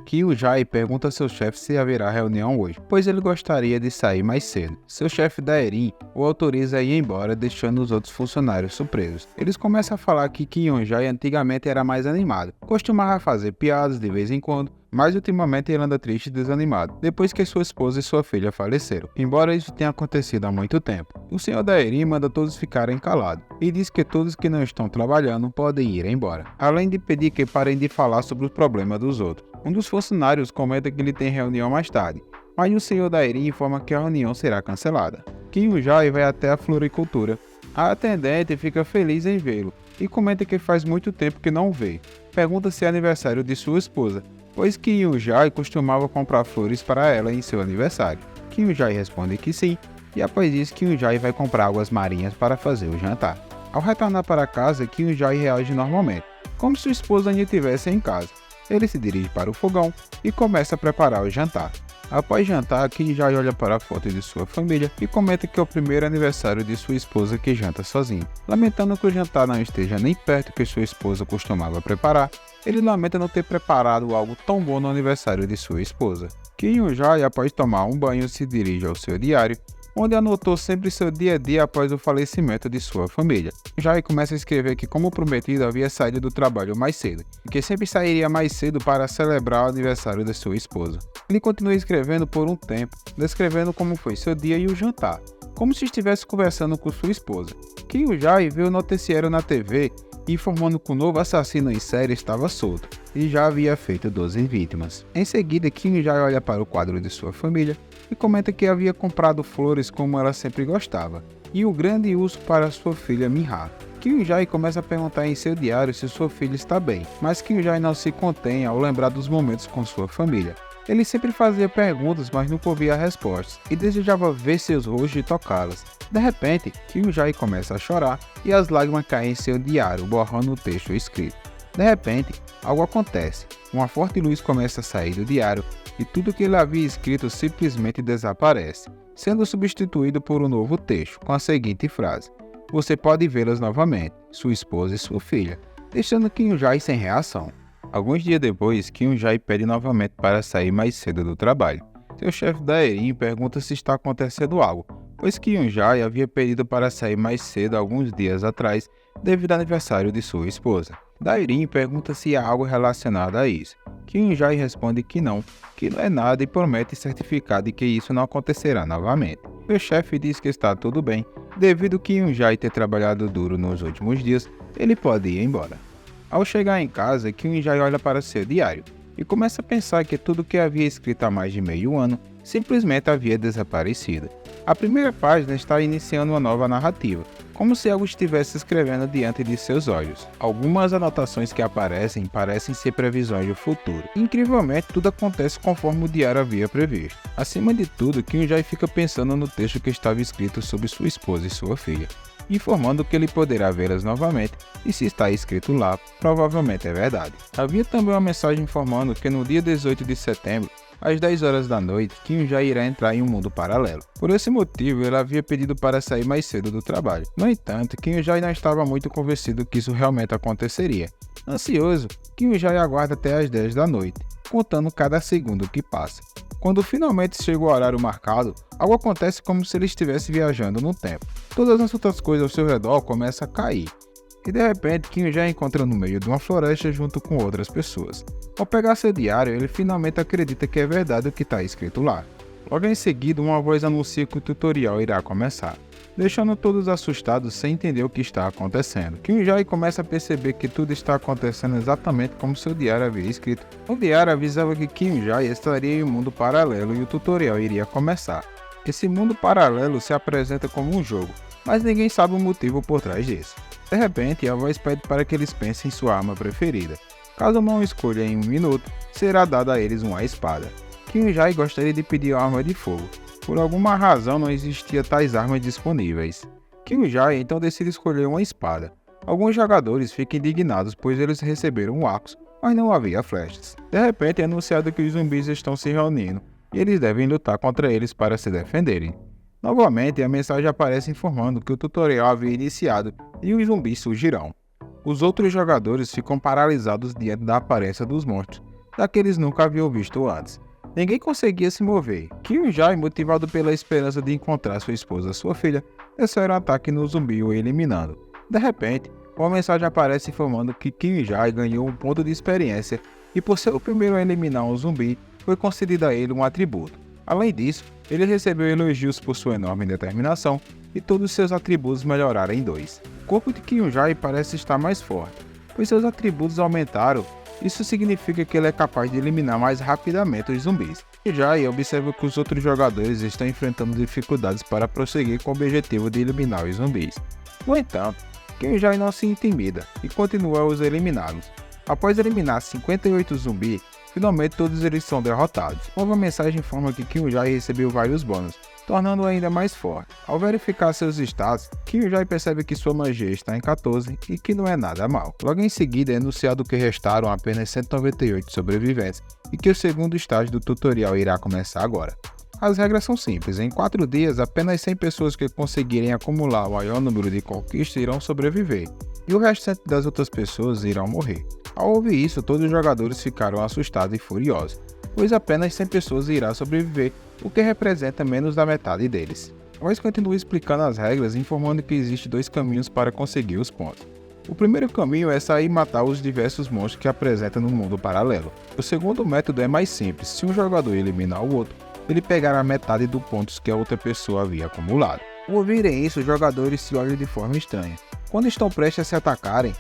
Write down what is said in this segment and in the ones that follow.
Kyujai pergunta a seu chefe se haverá reunião hoje, pois ele gostaria de sair mais cedo. Seu chefe Daerin o autoriza a ir embora, deixando os outros funcionários surpresos. Eles começam a falar que Kyujai antigamente era mais animado, costumava fazer piadas de vez em quando, mas ultimamente ele anda triste e desanimado, depois que sua esposa e sua filha faleceram, embora isso tenha acontecido há muito tempo. O Sr. Daerin manda todos ficarem calados, e diz que todos que não estão trabalhando podem ir embora, além de pedir que parem de falar sobre os problemas dos outros. Um dos funcionários comenta que ele tem reunião mais tarde, mas o Sr. Daerin informa que a reunião será cancelada. Kyujai vai até a floricultura. A atendente fica feliz em vê-lo, e comenta que faz muito tempo que não o vê. Pergunta se é aniversário de sua esposa, pois Kyujai costumava comprar flores para ela em seu aniversário. Kyujai responde que sim, e após isso Kyujai vai comprar águas marinhas para fazer o jantar. Ao retornar para casa, Kyujai reage normalmente, como se sua esposa ainda estivesse em casa. Ele se dirige para o fogão e começa a preparar o jantar. Após jantar, Kyujai olha para a foto de sua família e comenta que é o primeiro aniversário de sua esposa que janta sozinho. Lamentando que o jantar não esteja nem perto que sua esposa costumava preparar, ele lamenta não ter preparado algo tão bom no aniversário de sua esposa. Kyujai, após tomar um banho, se dirige ao seu diário, onde anotou sempre seu dia a dia após o falecimento de sua família. Kyujai começa a escrever que, como prometido, havia saído do trabalho mais cedo, e que sempre sairia mais cedo para celebrar o aniversário de sua esposa. Ele continua escrevendo por um tempo, descrevendo como foi seu dia e o jantar, como se estivesse conversando com sua esposa. Kyujai viu o noticiário na TV informando que o novo assassino em série estava solto e já havia feito 12 vítimas. Em seguida, Kyujai olha para o quadro de sua família e comenta que havia comprado flores como ela sempre gostava, e o grande urso para sua filha Miha. Kyujai começa a perguntar em seu diário se sua filha está bem, mas Kyujai não se contém ao lembrar dos momentos com sua família. Ele sempre fazia perguntas, mas nunca ouvia respostas, e desejava ver seus rostos e tocá-las. De repente, Kyujai começa a chorar e as lágrimas caem em seu diário, borrando o texto escrito. De repente, algo acontece. Uma forte luz começa a sair do diário e tudo que ele havia escrito simplesmente desaparece, sendo substituído por um novo texto, com a seguinte frase: "Você pode vê-las novamente, sua esposa e sua filha", deixando Kyujai sem reação. Alguns dias depois, Kyujai pede novamente para sair mais cedo do trabalho. Seu chefe Daerin pergunta se está acontecendo algo, pois Kyujai havia pedido para sair mais cedo alguns dias atrás, devido ao aniversário de sua esposa. Daerin pergunta se há algo relacionado a isso. Kyujai responde que não é nada e promete certificar de que isso não acontecerá novamente. Seu chefe diz que está tudo bem, devido a Kyujai ter trabalhado duro nos últimos dias, ele pode ir embora. Ao chegar em casa, Kyujai olha para seu diário e começa a pensar que tudo que havia escrito há mais de meio ano simplesmente havia desaparecido. A primeira página está iniciando uma nova narrativa, como se algo estivesse escrevendo diante de seus olhos. Algumas anotações que aparecem parecem ser previsões do futuro. Incrivelmente, tudo acontece conforme o diário havia previsto. Acima de tudo, Kyujai fica pensando no texto que estava escrito sobre sua esposa e sua filha, informando que ele poderá vê-las novamente, e se está escrito lá, provavelmente é verdade. Havia também uma mensagem informando que no dia 18 de setembro, às 10 horas da noite, Kyujai irá entrar em um mundo paralelo. Por esse motivo, ele havia pedido para sair mais cedo do trabalho. No entanto, Kyujai não estava muito convencido que isso realmente aconteceria. Ansioso, Kyujai aguarda até às 10 da noite, contando cada segundo que passa. Quando finalmente chega o horário marcado, algo acontece como se ele estivesse viajando no tempo. Todas as outras coisas ao seu redor começam a cair. E de repente, Kyujai encontra no meio de uma floresta junto com outras pessoas. Ao pegar seu diário, ele finalmente acredita que é verdade o que está escrito lá. Logo em seguida, uma voz anuncia que o tutorial irá começar, deixando todos assustados sem entender o que está acontecendo. Kyujai começa a perceber que tudo está acontecendo exatamente como seu diário havia escrito. O diário avisava que Kyujai estaria em um mundo paralelo e o tutorial iria começar. Esse mundo paralelo se apresenta como um jogo, mas ninguém sabe o motivo por trás disso. De repente, a voz pede para que eles pensem em sua arma preferida. Caso não escolha em um minuto, será dada a eles uma espada. Kyujai gostaria de pedir uma arma de fogo. Por alguma razão não existia tais armas disponíveis. Kyujai então decide escolher uma espada. Alguns jogadores ficam indignados pois eles receberam arcos, mas não havia flechas. De repente é anunciado que os zumbis estão se reunindo e eles devem lutar contra eles para se defenderem. Novamente, a mensagem aparece informando que o tutorial havia iniciado e os zumbis surgirão. Os outros jogadores ficam paralisados diante da aparência dos monstros. daqueles nunca haviam visto antes. Ninguém conseguia se mover. Kyun-jae, motivado pela esperança de encontrar sua esposa e sua filha, desceu um ataque no zumbi, o eliminando. De repente, uma mensagem aparece informando que Kyun-jae ganhou um ponto de experiência e, por ser o primeiro a eliminar um zumbi, foi concedido a ele um atributo. Além disso, ele recebeu elogios por sua enorme determinação e todos seus atributos melhoraram em 2. O corpo de Kyun-jae parece estar mais forte, pois seus atributos aumentaram. Isso significa que ele é capaz de eliminar mais rapidamente os zumbis. Kyun-jae observa que os outros jogadores estão enfrentando dificuldades para prosseguir com o objetivo de eliminar os zumbis. No entanto, Kyun-jae não se intimida e continua a os eliminá-los. Após eliminar 58 zumbis, finalmente todos eles são derrotados. Uma mensagem informa que Kyun-jae recebeu vários bônus, tornando-o ainda mais forte. Ao verificar seus status, Kyun-jae percebe que sua magia está em 14 e que não é nada mal. Logo em seguida é anunciado que restaram apenas 198 sobreviventes e que o segundo estágio do tutorial irá começar agora. As regras são simples, em 4 dias apenas 100 pessoas que conseguirem acumular o maior número de conquistas irão sobreviver, e o restante das outras pessoas irão morrer. Ao ouvir isso, todos os jogadores ficaram assustados e furiosos, pois apenas 100 pessoas irão sobreviver, o que representa menos da metade deles. Mas continua explicando as regras, informando que existem 2 caminhos para conseguir os pontos. O primeiro caminho é sair e matar os diversos monstros que apresenta no mundo paralelo. O segundo método é mais simples, se um jogador eliminar o outro, ele pegará metade dos pontos que a outra pessoa havia acumulado. Ao ouvirem isso, os jogadores se olham de forma estranha. Quando estão prestes a se atacarem,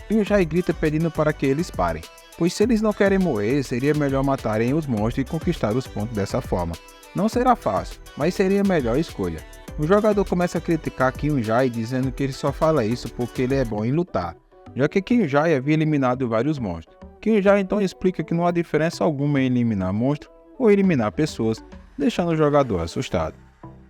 Kyun-jae grita pedindo para que eles parem, pois se eles não querem morrer, seria melhor matarem os monstros e conquistar os pontos dessa forma. Não será fácil, mas seria a melhor escolha. O jogador começa a criticar Kyun-jae dizendo que ele só fala isso porque ele é bom em lutar, já que Kyun-jae havia eliminado vários monstros. Kyun-jae então explica que não há diferença alguma em eliminar monstros ou eliminar pessoas, deixando o jogador assustado.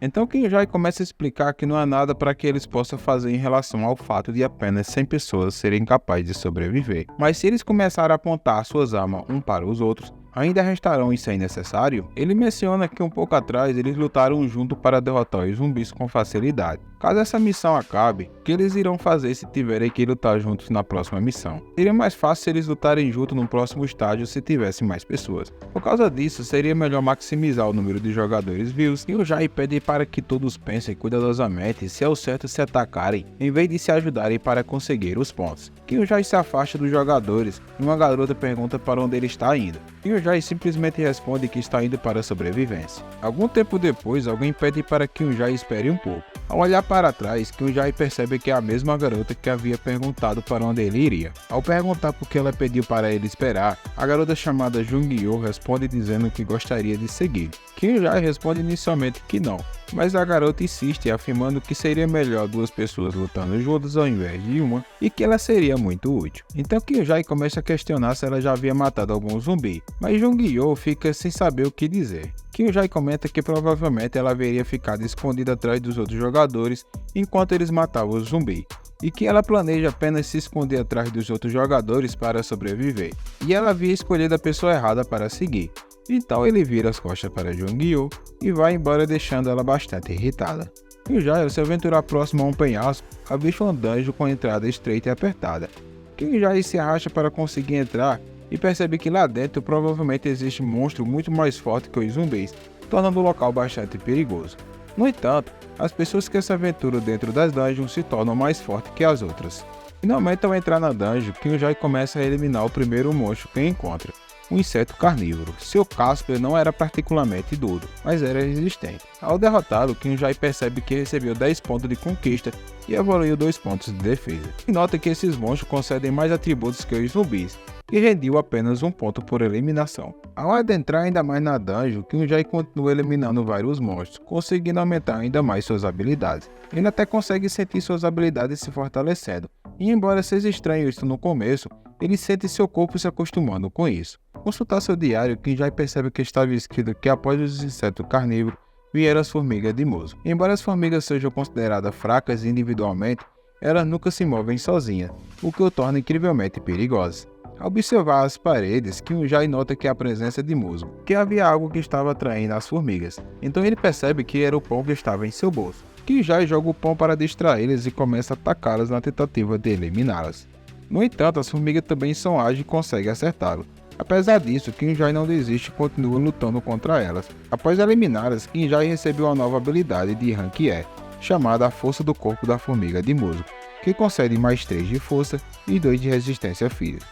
Então Kyun-jae começa a explicar que não há nada para que eles possam fazer em relação ao fato de apenas 100 pessoas serem capazes de sobreviver. Mas se eles começarem a apontar suas armas um para os outros, ainda restarão isso aí necessário? Ele menciona que um pouco atrás eles lutaram junto para derrotar os zumbis com facilidade. Caso essa missão acabe, o que eles irão fazer se tiverem que lutar juntos na próxima missão? Seria mais fácil se eles lutarem juntos no próximo estágio se tivessem mais pessoas. Por causa disso, seria melhor maximizar o número de jogadores vivos e o Jair pede para que todos pensem cuidadosamente se é o certo se atacarem, em vez de se ajudarem para conseguir os pontos. Kyun-jae se afasta dos jogadores e uma garota pergunta para onde ele está indo. Kyun-jae simplesmente responde que está indo para a sobrevivência. Algum tempo depois, alguém pede para que Kyun-jae espere um pouco. Ao olhar para trás, Kyun-jae percebe que é a mesma garota que havia perguntado para onde ele iria. Ao perguntar por que ela pediu para ele esperar, a garota chamada Jung-Yo responde dizendo que gostaria de seguir. Kyun-jae responde inicialmente que não, mas a garota insiste afirmando que seria melhor 2 pessoas lutando juntas ao invés de uma e que ela seria muito útil. Então Kyun-jae começa a questionar se ela já havia matado algum zumbi, mas Jung-Yo fica sem saber o que dizer. Kyun-jae comenta que provavelmente ela haveria ficado escondida atrás dos outros jogadores enquanto eles matavam o zumbi, e que ela planeja apenas se esconder atrás dos outros jogadores para sobreviver, e ela havia escolhido a pessoa errada para seguir. Então ele vira as costas para Jung-Yo e vai embora deixando ela bastante irritada. Kyun-jae, ao se aventurar próximo a um penhasco, avista um dungeon com entrada estreita e apertada. Kyun-jae se arrasta para conseguir entrar e percebe que lá dentro provavelmente existe um monstro muito mais forte que os zumbis, tornando o local bastante perigoso. No entanto, as pessoas que se aventuram dentro das dungeons se tornam mais fortes que as outras. Finalmente, ao entrar na dungeon, Kyun-jae começa a eliminar o primeiro monstro que encontra, um inseto carnívoro. Seu casco não era particularmente duro, mas era resistente. Ao derrotá-lo, Kyun-jae percebe que recebeu 10 pontos de conquista e evoluiu 2 pontos de defesa. E nota que esses monstros concedem mais atributos que os zumbis, e rendiu apenas 1 ponto por eliminação. Ao adentrar ainda mais na dungeon, Kyun-jae continua eliminando vários monstros, conseguindo aumentar ainda mais suas habilidades. Ele até consegue sentir suas habilidades se fortalecendo, e embora seja estranho isso no começo, ele sente seu corpo se acostumando com isso. Ao consultar seu diário, Kyun-jae percebe que estava escrito que após os insetos carnívoros, vieram as formigas de musgo. Embora as formigas sejam consideradas fracas individualmente, elas nunca se movem sozinhas, o que o torna incrivelmente perigosas. Ao observar as paredes, Kyun-jae nota que há a presença de musgo, que havia algo que estava atraindo as formigas. Então ele percebe que era o pão que estava em seu bolso. Kyun-jae joga o pão para distraí-las e começa a atacá-las na tentativa de eliminá-las. No entanto, as formigas também são ágeis e conseguem acertá-lo. Apesar disso, Kinjai não desiste e continua lutando contra elas. Após eliminá-las, Kinjai recebeu uma nova habilidade de Rank E, chamada a Força do Corpo da Formiga de Musgo, que concede mais 3 de força e 2 de resistência física.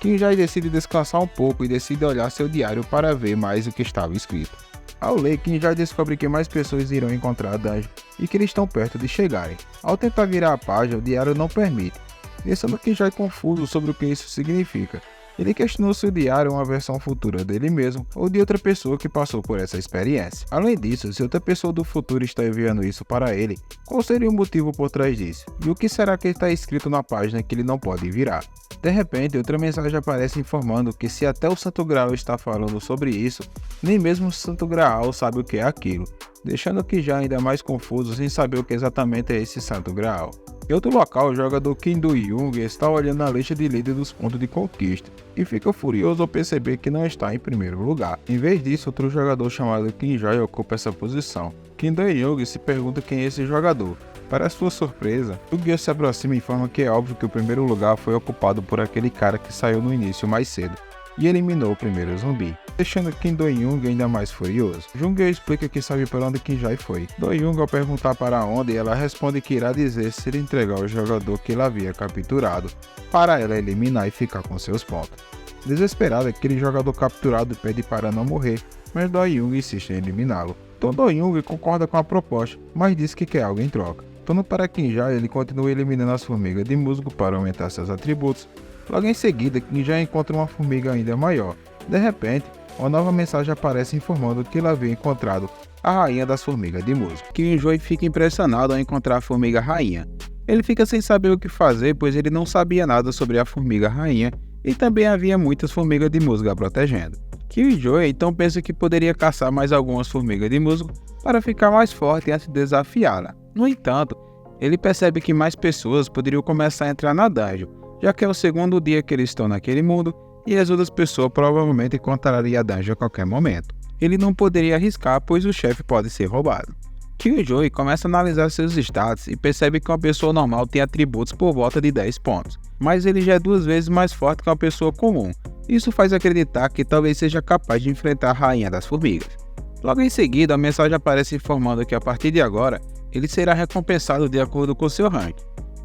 Kinjai decide descansar um pouco e decide olhar seu diário para ver mais o que estava escrito. Ao ler, Kinjai descobre que mais pessoas irão encontrar a dungeon e que eles estão perto de chegarem. Ao tentar virar a página, o diário não permite, deixando Kinjai confuso sobre o que isso significa. Ele questionou se o diário é uma versão futura dele mesmo ou de outra pessoa que passou por essa experiência. Além disso, se outra pessoa do futuro está enviando isso para ele, qual seria o motivo por trás disso? E o que será que está escrito na página que ele não pode virar? De repente, outra mensagem aparece informando que se até o Santo Graal está falando sobre isso, nem mesmo o Santo Graal sabe o que é aquilo, deixando Kinjai ainda mais confuso sem saber o que exatamente é esse Santo Graal. Em outro local, o jogador Kim Do-young está olhando a lista de líder dos pontos de conquista e fica furioso ao perceber que não está em primeiro lugar. Em vez disso, outro jogador chamado Kinjai ocupa essa posição. Kim Do-young se pergunta quem é esse jogador. Para sua surpresa, o guia se aproxima e informa que é óbvio que o primeiro lugar foi ocupado por aquele cara que saiu no início mais cedo e eliminou o primeiro zumbi, deixando Kim Do-young ainda mais furioso. Jungyo explica que sabe para onde Kinjai foi. Do-young, ao perguntar para onde, ela responde que irá dizer se ele entregar o jogador que ela havia capturado, para ela eliminar e ficar com seus pontos. Desesperada, aquele jogador capturado pede para não morrer, mas Do-young insiste em eliminá-lo. Então Do-young concorda com a proposta, mas diz que quer algo em troca. Tornando para Kinjai, ele continua eliminando as formigas de musgo para aumentar seus atributos. Logo em seguida, Kinjai encontra uma formiga ainda maior. De repente, uma nova mensagem aparece informando que ele havia encontrado a rainha das formigas de musgo. Kinjai fica impressionado ao encontrar a formiga rainha. Ele fica sem saber o que fazer, pois ele não sabia nada sobre a formiga rainha e também havia muitas formigas de musgo a protegendo. Kinjai então pensa que poderia caçar mais algumas formigas de musgo para ficar mais forte antes de desafiá-la. No entanto, ele percebe que mais pessoas poderiam começar a entrar na dungeon, já que é o segundo dia que eles estão naquele mundo e as outras pessoas provavelmente encontrariam a dungeon a qualquer momento. Ele não poderia arriscar, pois o chefe pode ser roubado. Killjoy começa a analisar seus status e percebe que uma pessoa normal tem atributos por volta de 10 pontos, mas ele já é 2 vezes mais forte que uma pessoa comum. Isso faz acreditar que talvez seja capaz de enfrentar a rainha das formigas. Logo em seguida, a mensagem aparece informando que a partir de agora, ele será recompensado de acordo com seu rank.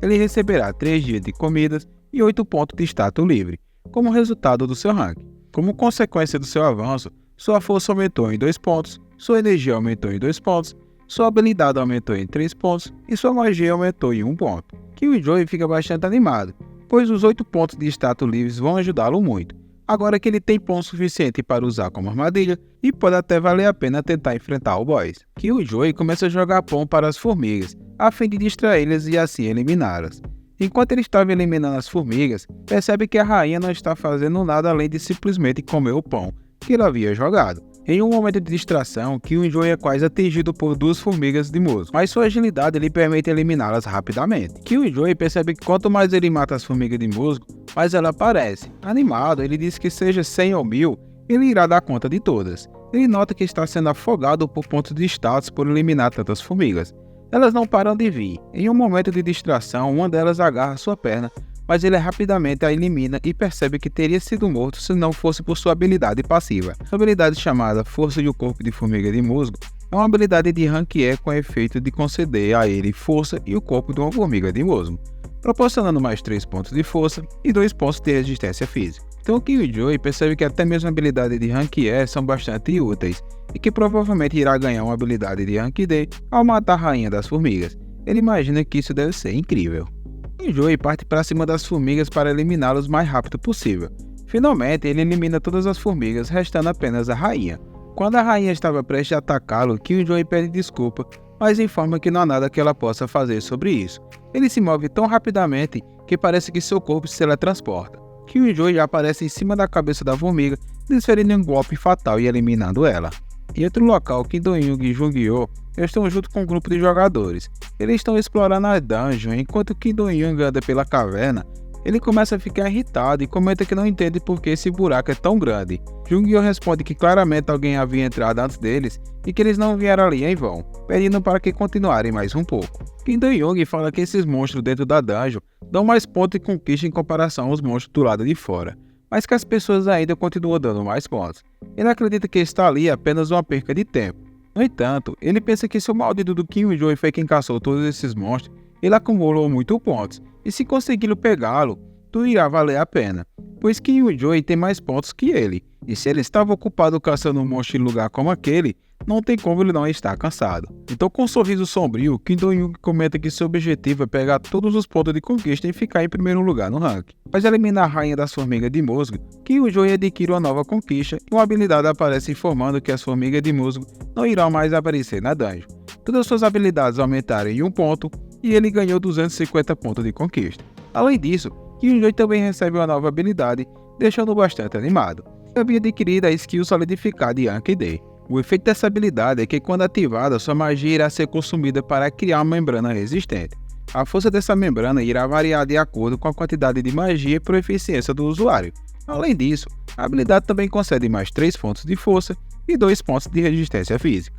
Ele receberá 3 dias de comidas e 8 pontos de status livre, como resultado do seu rank. Como consequência do seu avanço, sua força aumentou em 2 pontos, sua energia aumentou em 2 pontos, sua habilidade aumentou em 3 pontos e sua magia aumentou em 1 ponto. Killjoy fica bastante animado, pois os 8 pontos de status livres vão ajudá-lo muito, agora que ele tem pontos suficientes para usar como armadilha e pode até valer a pena tentar enfrentar o boss. Killjoy começa a jogar pão para as formigas, a fim de distraí-las e assim eliminá-las. Enquanto ele estava eliminando as formigas, percebe que a rainha não está fazendo nada além de simplesmente comer o pão que ele havia jogado. Em um momento de distração, Killjoy é quase atingido por 2 formigas de musgo, mas sua agilidade lhe permite eliminá-las rapidamente. Killjoy percebe que quanto mais ele mata as formigas de musgo, mais ela aparece. Animado, ele diz que seja 100 ou 1000, ele irá dar conta de todas. Ele nota que está sendo afogado por pontos de status por eliminar tantas formigas. Elas não param de vir. Em um momento de distração, uma delas agarra sua perna, mas ele rapidamente a elimina e percebe que teria sido morto se não fosse por sua habilidade passiva. Sua habilidade chamada Força de um Corpo de Formiga de Musgo é uma habilidade de rank E com efeito de conceder a ele força e o corpo de uma formiga de musgo, proporcionando mais 3 pontos de força e 2 pontos de resistência física. Então Killjoy percebe que até mesmo a habilidade de rank E são bastante úteis e que provavelmente irá ganhar uma habilidade de rank D ao matar a rainha das formigas. Ele imagina que isso deve ser incrível. Killjoy parte para cima das formigas para eliminá-los o mais rápido possível. Finalmente, ele elimina todas as formigas, restando apenas a rainha. Quando a rainha estava prestes a atacá-lo, Killjoy pede desculpa, mas informa que não há nada que ela possa fazer sobre isso. Ele se move tão rapidamente que parece que seu corpo se teletransporta. Killjoy já aparece em cima da cabeça da formiga, desferindo um golpe fatal e eliminando ela. Em outro local, Kim Do-young e Jungyo estão junto com um grupo de jogadores. Eles estão explorando a dungeon, enquanto Kim Do-young anda pela caverna. Ele começa a ficar irritado e comenta que não entende por que esse buraco é tão grande. Jungyo responde que claramente alguém havia entrado antes deles e que eles não vieram ali em vão, pedindo para que continuarem mais um pouco. Kim Do-young fala que esses monstros dentro da dungeon dão mais pontos de conquista em comparação aos monstros do lado de fora, mas que as pessoas ainda continuam dando mais pontos. Ele acredita que está ali apenas uma perca de tempo. No entanto, ele pensa que se o maldito do Killjoy foi quem caçou todos esses monstros, ele acumulou muitos pontos, e se conseguir pegá-lo, tudo irá valer a pena, pois Killjoy tem mais pontos que ele, e se ele estava ocupado caçando um monstro em lugar como aquele, não tem como ele não estar cansado. Então, com um sorriso sombrio, Kim Do-young comenta que seu objetivo é pegar todos os pontos de conquista e ficar em primeiro lugar no ranking. Após eliminar a rainha das formigas de musgo, Killjoy adquire uma nova conquista e uma habilidade aparece informando que as formigas de musgo não irão mais aparecer na dungeon. Todas suas habilidades aumentaram em 1 ponto e ele ganhou 250 pontos de conquista. Além disso, Killjoy também recebe uma nova habilidade, deixando-o bastante animado. Ele havia adquirido a skill solidificada de Yankee Day. O efeito dessa habilidade é que, quando ativada, sua magia irá ser consumida para criar uma membrana resistente. A força dessa membrana irá variar de acordo com a quantidade de magia e proficiência do usuário. Além disso, a habilidade também concede mais 3 pontos de força e 2 pontos de resistência física.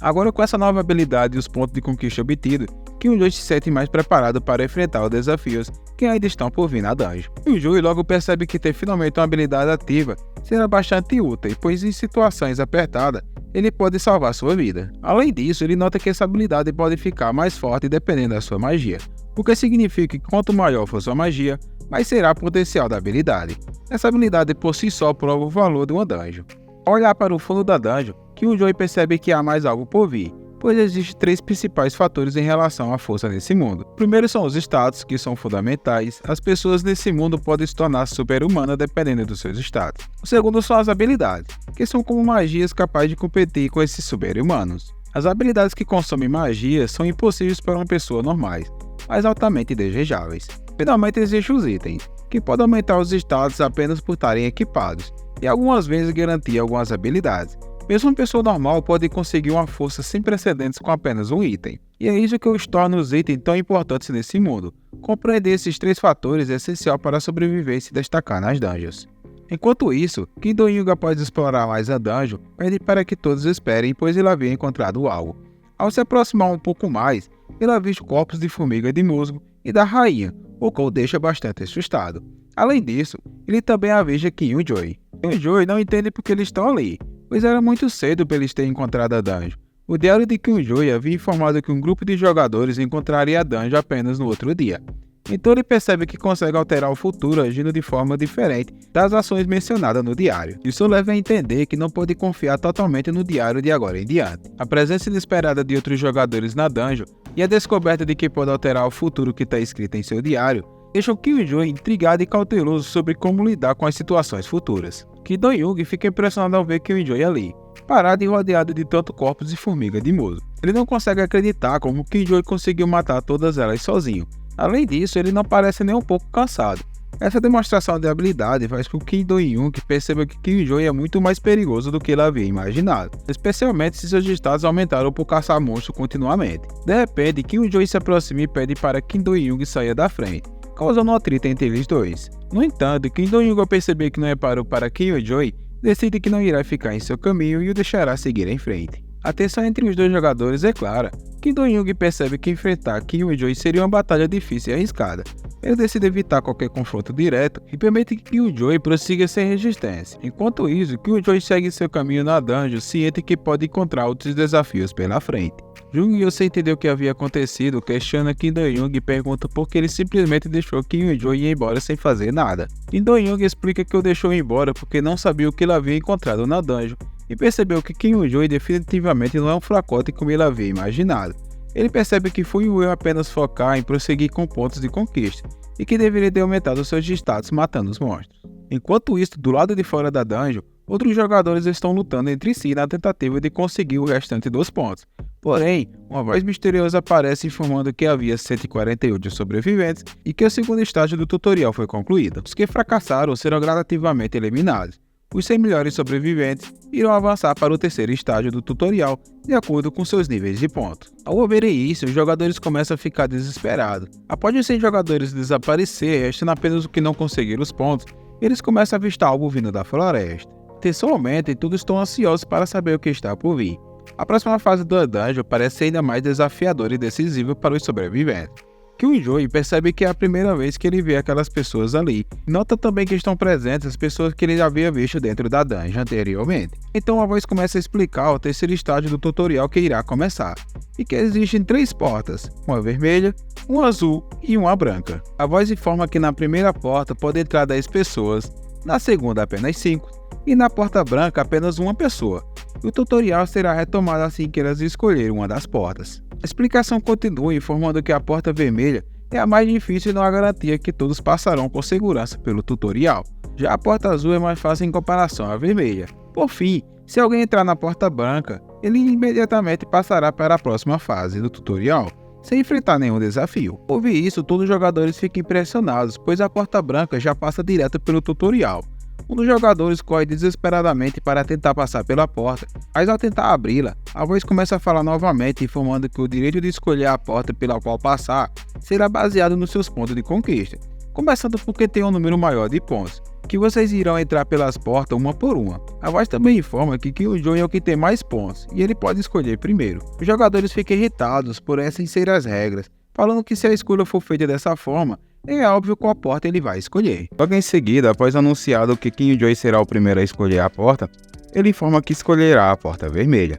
Agora, com essa nova habilidade e os pontos de conquista obtidos, Killjoy se sente mais preparado para enfrentar os desafios que ainda estão por vir na dungeon. Killjoy logo percebe que ter finalmente uma habilidade ativa será bastante útil, pois em situações apertadas, ele pode salvar sua vida. Além disso, ele nota que essa habilidade pode ficar mais forte dependendo da sua magia, o que significa que quanto maior for sua magia, mais será o potencial da habilidade. Essa habilidade por si só prova o valor de uma dungeon. Ao olhar para o fundo da dungeon, Killjoy percebe que há mais algo por vir, pois existem 3 principais fatores em relação à força nesse mundo. O primeiro são os status, que são fundamentais. As pessoas nesse mundo podem se tornar super-humanas dependendo dos seus status. O segundo são as habilidades, que são como magias capazes de competir com esses super-humanos. As habilidades que consomem magia são impossíveis para uma pessoa normais, mas altamente desejáveis. Finalmente existem os itens, que podem aumentar os status apenas por estarem equipados, e algumas vezes garantir algumas habilidades. Mesmo uma pessoa normal pode conseguir uma força sem precedentes com apenas um item. E é isso que os torna os itens tão importantes nesse mundo. Compreender esses 3 fatores é essencial para sobreviver e se destacar nas dungeons. Enquanto isso, Kim Do-young, após explorar mais a dungeon, pede para que todos esperem, pois ele havia encontrado algo. Ao se aproximar um pouco mais, ele avista corpos de formiga de musgo e da rainha, o qual o deixa bastante assustado. Além disso, ele também avista Killjoy. Killjoy não entende porque eles estão ali, pois era muito cedo para eles terem encontrado a dungeon. O diário de Killjoy havia informado que um grupo de jogadores encontraria a dungeon apenas no outro dia. Então ele percebe que consegue alterar o futuro agindo de forma diferente das ações mencionadas no diário. Isso leva a entender que não pode confiar totalmente no diário de agora em diante. A presença inesperada de outros jogadores na dungeon e a descoberta de que pode alterar o futuro que está escrito em seu diário deixam Killjoy intrigado e cauteloso sobre como lidar com as situações futuras. Kim Do-young fica impressionado ao ver Killjoy ali, parado e rodeado de tanto corpos de formiga de musgo. Ele não consegue acreditar como Killjoy conseguiu matar todas elas sozinho. Além disso, ele não parece nem um pouco cansado. Essa demonstração de habilidade faz com que Kim Do-young perceba que Killjoy é muito mais perigoso do que ele havia imaginado, especialmente se seus status aumentaram por caçar monstros continuamente. De repente, Killjoy se aproxima e pede para Kim Do-young saia da frente, causando um atrito entre eles dois. No entanto, Kim Do-young, ao perceber que não reparou para Killjoy, decide que não irá ficar em seu caminho e o deixará seguir em frente. A tensão entre os dois jogadores é clara. Kim Do-young percebe que enfrentar Killjoy seria uma batalha difícil e arriscada. Ele decide evitar qualquer confronto direto e permite que Killjoy prossiga sem resistência. Enquanto isso, Killjoy segue seu caminho na dungeon, ciente que pode encontrar outros desafios pela frente. Jung-Yoo, sem entender o que havia acontecido, questiona Kim Do-young e pergunta por que ele simplesmente deixou Killjoy ir embora sem fazer nada. Kim Do-young explica que o deixou ir embora porque não sabia o que ele havia encontrado na dungeon e percebeu que Killjoy definitivamente não é um fracote como ele havia imaginado. Ele percebe que foi um erro apenas focar em prosseguir com pontos de conquista e que deveria ter aumentado seus status matando os monstros. Enquanto isso, do lado de fora da dungeon, outros jogadores estão lutando entre si na tentativa de conseguir o restante dos pontos. Porém, uma voz misteriosa aparece informando que havia 148 sobreviventes e que o segundo estágio do tutorial foi concluído. Os que fracassaram serão gradativamente eliminados. Os 100 melhores sobreviventes irão avançar para o terceiro estágio do tutorial de acordo com seus níveis de ponto. Ao ouvirem isso, os jogadores começam a ficar desesperados. Após os 100 jogadores desaparecer, restando apenas o que não conseguiram os pontos, eles começam a avistar algo vindo da floresta. A tensão aumenta e todos estão ansiosos para saber o que está por vir. A próxima fase da dungeon parece ainda mais desafiadora e decisiva para os sobreviventes. Killjoy percebe que é a primeira vez que ele vê aquelas pessoas ali. Nota também que estão presentes as pessoas que ele já havia visto dentro da dungeon anteriormente. Então a voz começa a explicar o terceiro estágio do tutorial que irá começar, e que existem 3 portas, uma vermelha, uma azul e uma branca. A voz informa que na primeira porta pode entrar 10 pessoas, na segunda apenas 5 e na porta branca apenas uma pessoa. O tutorial será retomado assim que elas escolherem uma das portas. A explicação continua informando que a porta vermelha é a mais difícil e não há garantia que todos passarão com segurança pelo tutorial. Já a porta azul é mais fácil em comparação à vermelha. Por fim, se alguém entrar na porta branca, ele imediatamente passará para a próxima fase do tutorial, sem enfrentar nenhum desafio. Ao ouvir isso, todos os jogadores ficam impressionados, pois a porta branca já passa direto pelo tutorial. Um dos jogadores corre desesperadamente para tentar passar pela porta, mas ao tentar abri-la, a voz começa a falar novamente, informando que o direito de escolher a porta pela qual passar será baseado nos seus pontos de conquista, começando porque tem um número maior de pontos, que vocês irão entrar pelas portas uma por uma. A voz também informa que Killjoy é o que tem mais pontos, e ele pode escolher primeiro. Os jogadores ficam irritados por essas ser as regras, falando que se a escolha for feita dessa forma, é óbvio qual porta ele vai escolher. Logo em seguida, após anunciado que Killjoy será o primeiro a escolher a porta, ele informa que escolherá a porta vermelha.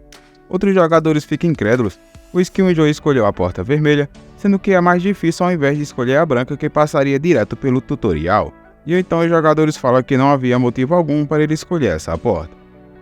Outros jogadores ficam incrédulos, pois Killjoy escolheu a porta vermelha, sendo que é mais difícil ao invés de escolher a branca, que passaria direto pelo tutorial. E então os jogadores falam que não havia motivo algum para ele escolher essa porta.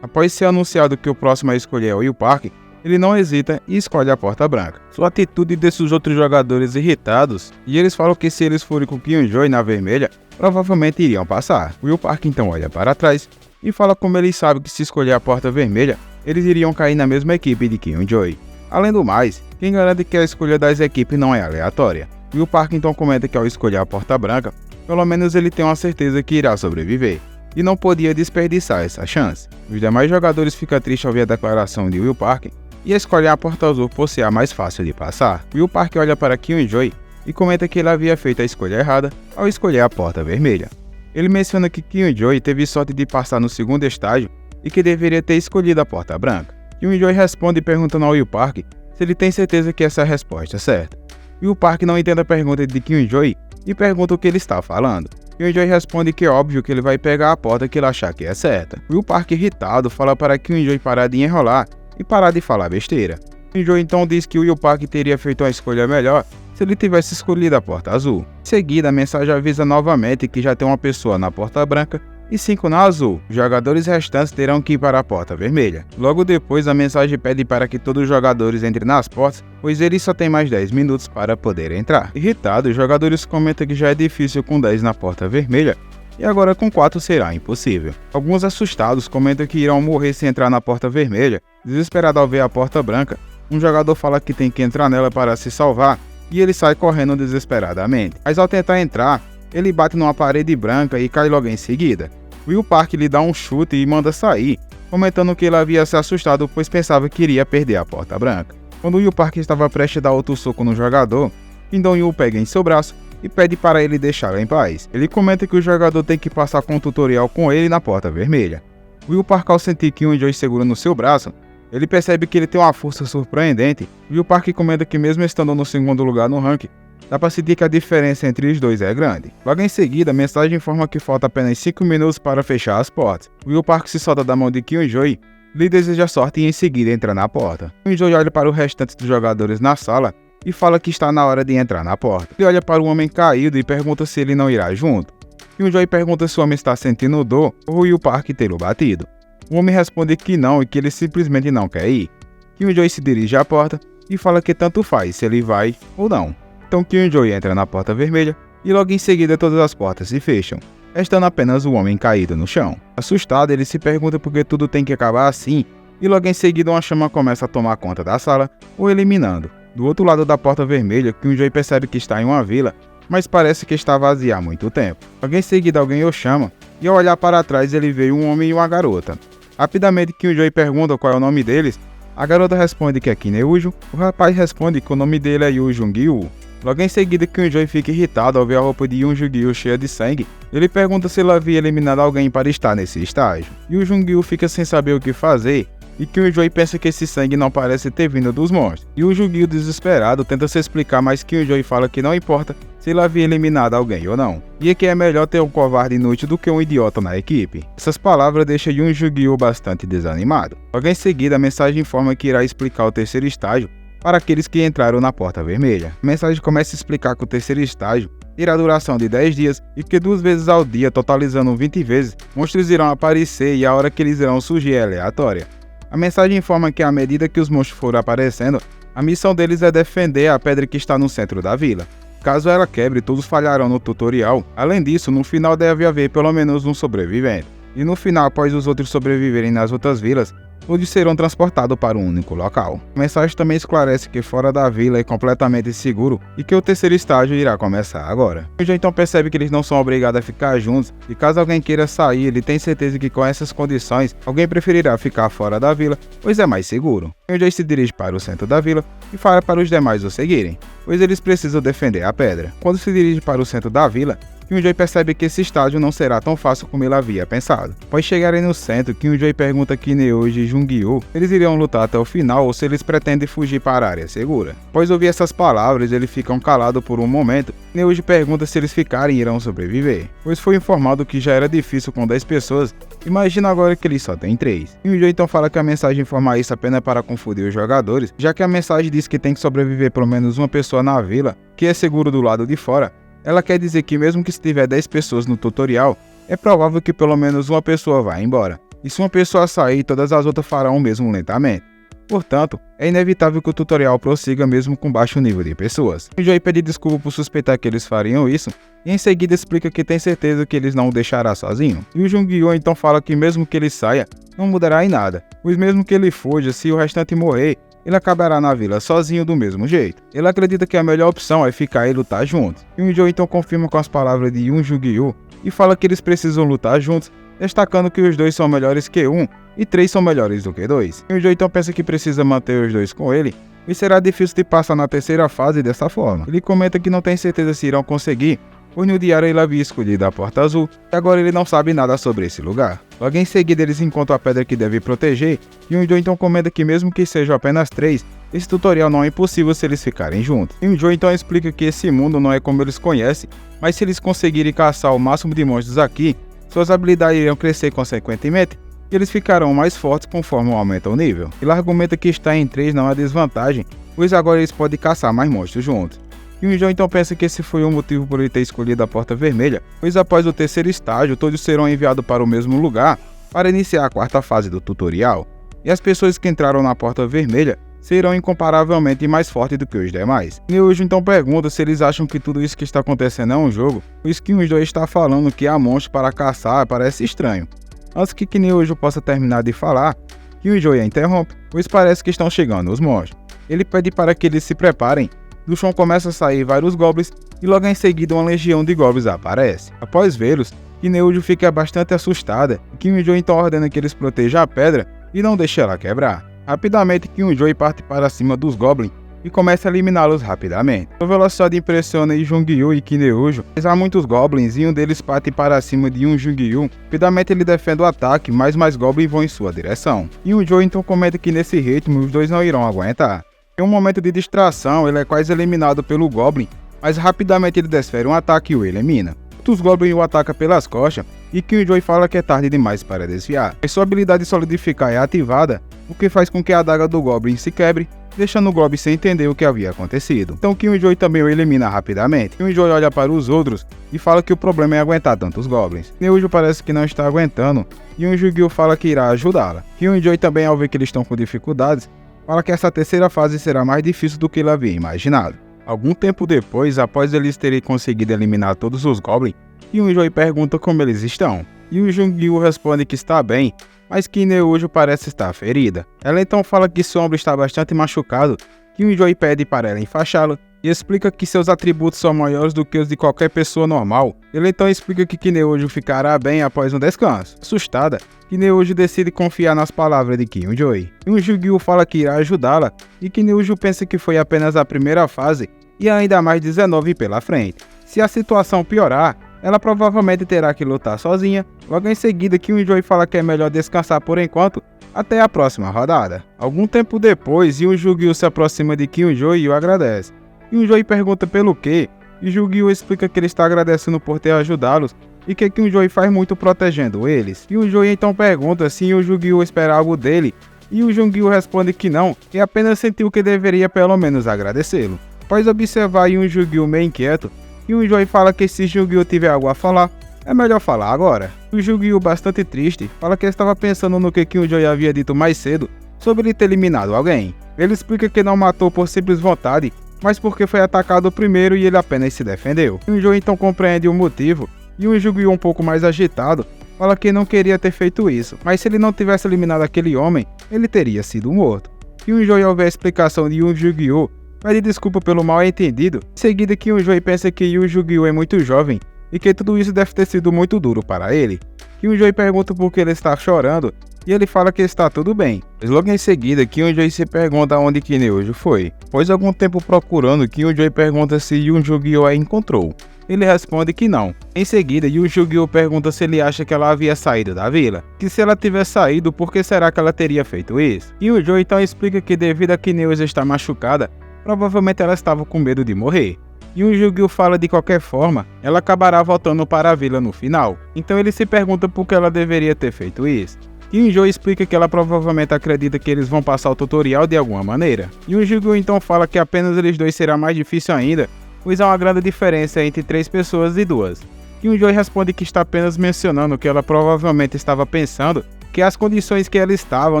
Após ser anunciado que o próximo a escolher é o Will Park, ele não hesita e escolhe a porta branca. Sua atitude deixa os outros jogadores irritados, e eles falam que se eles forem com Killjoy na vermelha, provavelmente iriam passar. Will Park então olha para trás e fala como ele sabe que se escolher a porta vermelha, eles iriam cair na mesma equipe de Killjoy. Além do mais, quem garante que a escolha das equipes não é aleatória? Will Park então comenta que ao escolher a porta branca, pelo menos ele tem uma certeza que irá sobreviver, e não podia desperdiçar essa chance. Os demais jogadores ficam tristes ao ver a declaração de Will Park e escolhem a porta azul por ser a mais fácil de passar. Will Park olha para Killjoy e comenta que ele havia feito a escolha errada ao escolher a porta vermelha. Ele menciona que Killjoy teve sorte de passar no segundo estágio e que deveria ter escolhido a porta branca. Killjoy responde perguntando ao Will Park se ele tem certeza que essa é a resposta certa. Will Park não entende a pergunta de Killjoy e pergunta o que ele está falando. Killjoy responde que é óbvio que ele vai pegar a porta que ele achar que é certa. Will Park, irritado, fala para Killjoy parar de enrolar e parar de falar besteira. Killjoy então diz que o Will Park teria feito uma escolha melhor se ele tivesse escolhido a porta azul. Em seguida, a mensagem avisa novamente que já tem uma pessoa na porta branca e 5 na azul. Os jogadores restantes terão que ir para a porta vermelha. Logo depois, a mensagem pede para que todos os jogadores entrem nas portas, pois eles só têm mais 10 minutos para poder entrar. Irritados, os jogadores comentam que já é difícil com 10 na porta vermelha, e agora com 4 será impossível. Alguns assustados comentam que irão morrer se entrar na porta vermelha. Desesperado ao ver a porta branca, um jogador fala que tem que entrar nela para se salvar, e ele sai correndo desesperadamente. Mas ao tentar entrar, ele bate numa parede branca e cai logo em seguida. Will Park lhe dá um chute e manda sair, comentando que ele havia se assustado pois pensava que iria perder a porta branca. Quando Will Park estava prestes a dar outro soco no jogador, Kingdom Yu pega em seu braço e pede para ele deixá-lo em paz. Ele comenta que o jogador tem que passar com um tutorial com ele na porta vermelha. Will Park, ao sentir que Killjoy segura no seu braço, ele percebe que ele tem uma força surpreendente. Will Park comenta que mesmo estando no segundo lugar no ranking, dá para sentir que a diferença entre os dois é grande. Logo em seguida, a mensagem informa que falta apenas 5 minutos para fechar as portas. Will Park se solta da mão de Killjoy, lhe deseja sorte e em seguida entra na porta. Killjoy olha para o restante dos jogadores na sala e fala que está na hora de entrar na porta. Ele olha para o homem caído e pergunta se ele não irá junto. Killjoy pergunta se o homem está sentindo dor ou Will Park tê-lo batido. O homem responde que não e que ele simplesmente não quer ir. Killjoy se dirige à porta e fala que tanto faz se ele vai ou não. Então Killjoy entra na porta vermelha e logo em seguida todas as portas se fecham, restando apenas o homem caído no chão. Assustado, ele se pergunta por que tudo tem que acabar assim e logo em seguida uma chama começa a tomar conta da sala, o eliminando. Do outro lado da porta vermelha, Killjoy percebe que está em uma vila, mas parece que está vazia há muito tempo. Logo em seguida alguém o chama e ao olhar para trás ele vê um homem e uma garota. Rapidamente Killjoy pergunta qual é o nome deles. A garota responde que é Kineujo, o rapaz responde que o nome dele é Yu Jung-Gyu. Logo em seguida, Killjoy fica irritado ao ver a roupa de Yu Jung-Gyu cheia de sangue. Ele pergunta se ele havia eliminado alguém para estar nesse estágio. Yu Jung-Gyu fica sem saber o que fazer e Killjoy pensa que esse sangue não parece ter vindo dos monstros. E o Yu-Gi-Oh desesperado tenta se explicar, mas Killjoy fala que não importa se ele havia eliminado alguém ou não, e que é melhor ter um covarde inútil do que um idiota na equipe. Essas palavras deixam Yu-Gi-Oh bastante desanimado. Logo em seguida, a mensagem informa que irá explicar o terceiro estágio para aqueles que entraram na Porta Vermelha. A mensagem começa a explicar que o terceiro estágio terá duração de 10 dias e que 2 vezes ao dia, totalizando 20 vezes, monstros irão aparecer e a hora que eles irão surgir é aleatória. A mensagem informa que à medida que os monstros forem aparecendo, a missão deles é defender a pedra que está no centro da vila. Caso ela quebre, todos falharão no tutorial. Além disso, no final deve haver pelo menos um sobrevivente. E no final, após os outros sobreviverem nas outras vilas, todos serão transportados para um único local. A mensagem também esclarece que fora da vila é completamente seguro e que o terceiro estágio irá começar agora. O então percebe que eles não são obrigados a ficar juntos e caso alguém queira sair, ele tem certeza que com essas condições, alguém preferirá ficar fora da vila, pois é mais seguro. O se dirige para o centro da vila e fala para os demais o seguirem, pois eles precisam defender a pedra. Quando se dirige para o centro da vila, Killjoy percebe que esse estágio não será tão fácil como ele havia pensado. Após chegarem no centro, Killjoy pergunta a Kineouji e Jung-Gi-Oh se eles iriam lutar até o final ou se eles pretendem fugir para a área segura. Após ouvir essas palavras, eles ficam calados por um momento. Kineouji pergunta se eles ficarem irão sobreviver, pois foi informado que já era difícil com 10 pessoas, imagina agora que eles só têm 3. Killjoy então fala que a mensagem informa isso apenas para confundir os jogadores, já que a mensagem diz que tem que sobreviver pelo menos uma pessoa na vila, que é seguro do lado de fora. Ela quer dizer que mesmo que se tiver 10 pessoas no tutorial, é provável que pelo menos uma pessoa vá embora. E se uma pessoa sair, todas as outras farão o mesmo lentamente. Portanto, é inevitável que o tutorial prossiga mesmo com baixo nível de pessoas. O Joey pede desculpa por suspeitar que eles fariam isso, e em seguida explica que tem certeza que eles não o deixará sozinho. E o Jung-Gi-Oh então fala que mesmo que ele saia, não mudará em nada, pois mesmo que ele fuja, se o restante morrer, ele acabará na vila sozinho do mesmo jeito. Ele acredita que a melhor opção é ficar e lutar juntos. E o Joe então confirma com as palavras de Jung-Gi-Oh e fala que eles precisam lutar juntos, destacando que os dois são melhores que um e 3 são melhores do que 2. E o Joe então pensa que precisa manter os dois com ele e será difícil de passar na terceira fase dessa forma. Ele comenta que não tem certeza se irão conseguir, pois no diário ele havia escolhido a Porta Azul e agora ele não sabe nada sobre esse lugar. Logo em seguida eles encontram a pedra que deve proteger e o Joe então comenta que mesmo que sejam apenas 3, esse tutorial não é impossível se eles ficarem juntos. E o Joe então explica que esse mundo não é como eles conhecem, mas se eles conseguirem caçar o máximo de monstros aqui, suas habilidades irão crescer consequentemente e eles ficarão mais fortes conforme aumenta o nível. Ele argumenta que estar em 3 não é desvantagem, pois agora eles podem caçar mais monstros juntos. E o Joe então pensa que esse foi o motivo por ele ter escolhido a Porta Vermelha, pois após o terceiro estágio, todos serão enviados para o mesmo lugar para iniciar a quarta fase do tutorial. E as pessoas que entraram na Porta Vermelha serão incomparavelmente mais fortes do que os demais. Neo então pergunta se eles acham que tudo isso que está acontecendo é um jogo, pois que o Joe está falando que há monstros para caçar parece estranho. Antes que Neo possa terminar de falar, que o Joe a interrompe, pois parece que estão chegando os monstros. Ele pede para que eles se preparem. Do chão começa a sair vários goblins e logo em seguida uma legião de goblins aparece. Após vê-los, Kineujo fica bastante assustada e Kyujo então ordena que eles protejam a pedra e não deixem ela quebrar. Rapidamente Kyujo parte para cima dos goblins e começa a eliminá-los rapidamente. Sua velocidade impressiona Jung-Gi-Oh e Kineujo, mas há muitos goblins e um deles parte para cima de Jung-Gi-Oh. Rapidamente ele defende o ataque, mas mais goblins vão em sua direção. E o Joe então comenta que nesse ritmo os dois não irão aguentar. Em um momento de distração, ele é quase eliminado pelo Goblin, mas rapidamente ele desfere um ataque e o elimina. Outros Goblins o atacam pelas costas e Killjoy fala que é tarde demais para desviar. Mas sua habilidade de solidificar é ativada, o que faz com que a adaga do Goblin se quebre, deixando o Goblin sem entender o que havia acontecido. Então Killjoy também o elimina rapidamente. Killjoy olha para os outros e fala que o problema é aguentar tantos Goblins. Neujo parece que não está aguentando e o Yu-Gi-Oh fala que irá ajudá-la. Killjoy também, ao ver que eles estão com dificuldades, fala que essa terceira fase será mais difícil do que ele havia imaginado. Algum tempo depois, após eles terem conseguido eliminar todos os Goblins, Killjoy pergunta como eles estão. E o Jung-Gi responde que está bem, mas que Neujo parece estar ferida. Ela então fala que seu ombro está bastante machucado, Killjoy pede para ela enfaixá-lo e explica que seus atributos são maiores do que os de qualquer pessoa normal. Ele então explica que Kineujo ficará bem após um descanso. Assustada, Kineujo decide confiar nas palavras de Killjoy. E o Jung-Gi fala que irá ajudá-la e Kineujo pensa que foi apenas a primeira fase e ainda mais 19 pela frente. Se a situação piorar, ela provavelmente terá que lutar sozinha. Logo em seguida, Killjoy fala que é melhor descansar por enquanto, Até a próxima rodada. Algum tempo depois, Yu-Gi-Oh se aproxima de Kyujou e o agradece. Kyujou pergunta pelo quê, e Yu-Gi-Oh explica que ele está agradecendo por ter ajudá-los e que Kyujou faz muito protegendo eles. Kyujou então pergunta se Yu-Gi-Oh espera algo dele, e o Yu-Gi-Oh responde que não, e apenas sentiu que deveria pelo menos agradecê-lo. Após observar Yu-Gi-Oh meio inquieto, Kyujou fala que se Yu-Gi-Oh tiver algo a falar, é melhor falar agora. O Yu-Gi-Oh, bastante triste, fala que estava pensando no que Kyujou havia dito mais cedo sobre ele ter eliminado alguém. Ele explica que não matou por simples vontade, mas porque foi atacado primeiro e ele apenas se defendeu. Kyujou então compreende o motivo, e o Yu-Gi-Oh um pouco mais agitado, fala que não queria ter feito isso, mas se ele não tivesse eliminado aquele homem, ele teria sido morto. Kyujou, ao ver a explicação de Yu-Gi-Oh, pede desculpa pelo mal entendido. Em seguida, Kyujou pensa que Yu-Gi-Oh é muito jovem e que tudo isso deve ter sido muito duro para ele. Kyujou pergunta por que ele está chorando e ele fala que está tudo bem. Mas logo em seguida, Kyujou se pergunta onde Kineujo foi. Após algum tempo procurando, Kyujou pergunta se Yu-Gi-Oh a encontrou. Ele responde que não. Em seguida, Yu-Gi-Oh pergunta se ele acha que ela havia saído da vila. Que se ela tivesse saído, por que será que ela teria feito isso? Kyujou então explica que devido a Kineujo estar machucada, provavelmente ela estava com medo de morrer. E o Yu-Gi-Oh fala de qualquer forma, ela acabará voltando para a vila no final. Então ele se pergunta por que ela deveria ter feito isso. Kyujou explica que ela provavelmente acredita que eles vão passar o tutorial de alguma maneira. E o Yu-Gi-Oh então fala que apenas eles dois será mais difícil ainda, pois há uma grande diferença entre 3 pessoas e 2. Kyujou responde que está apenas mencionando que ela provavelmente estava pensando que as condições que ela estava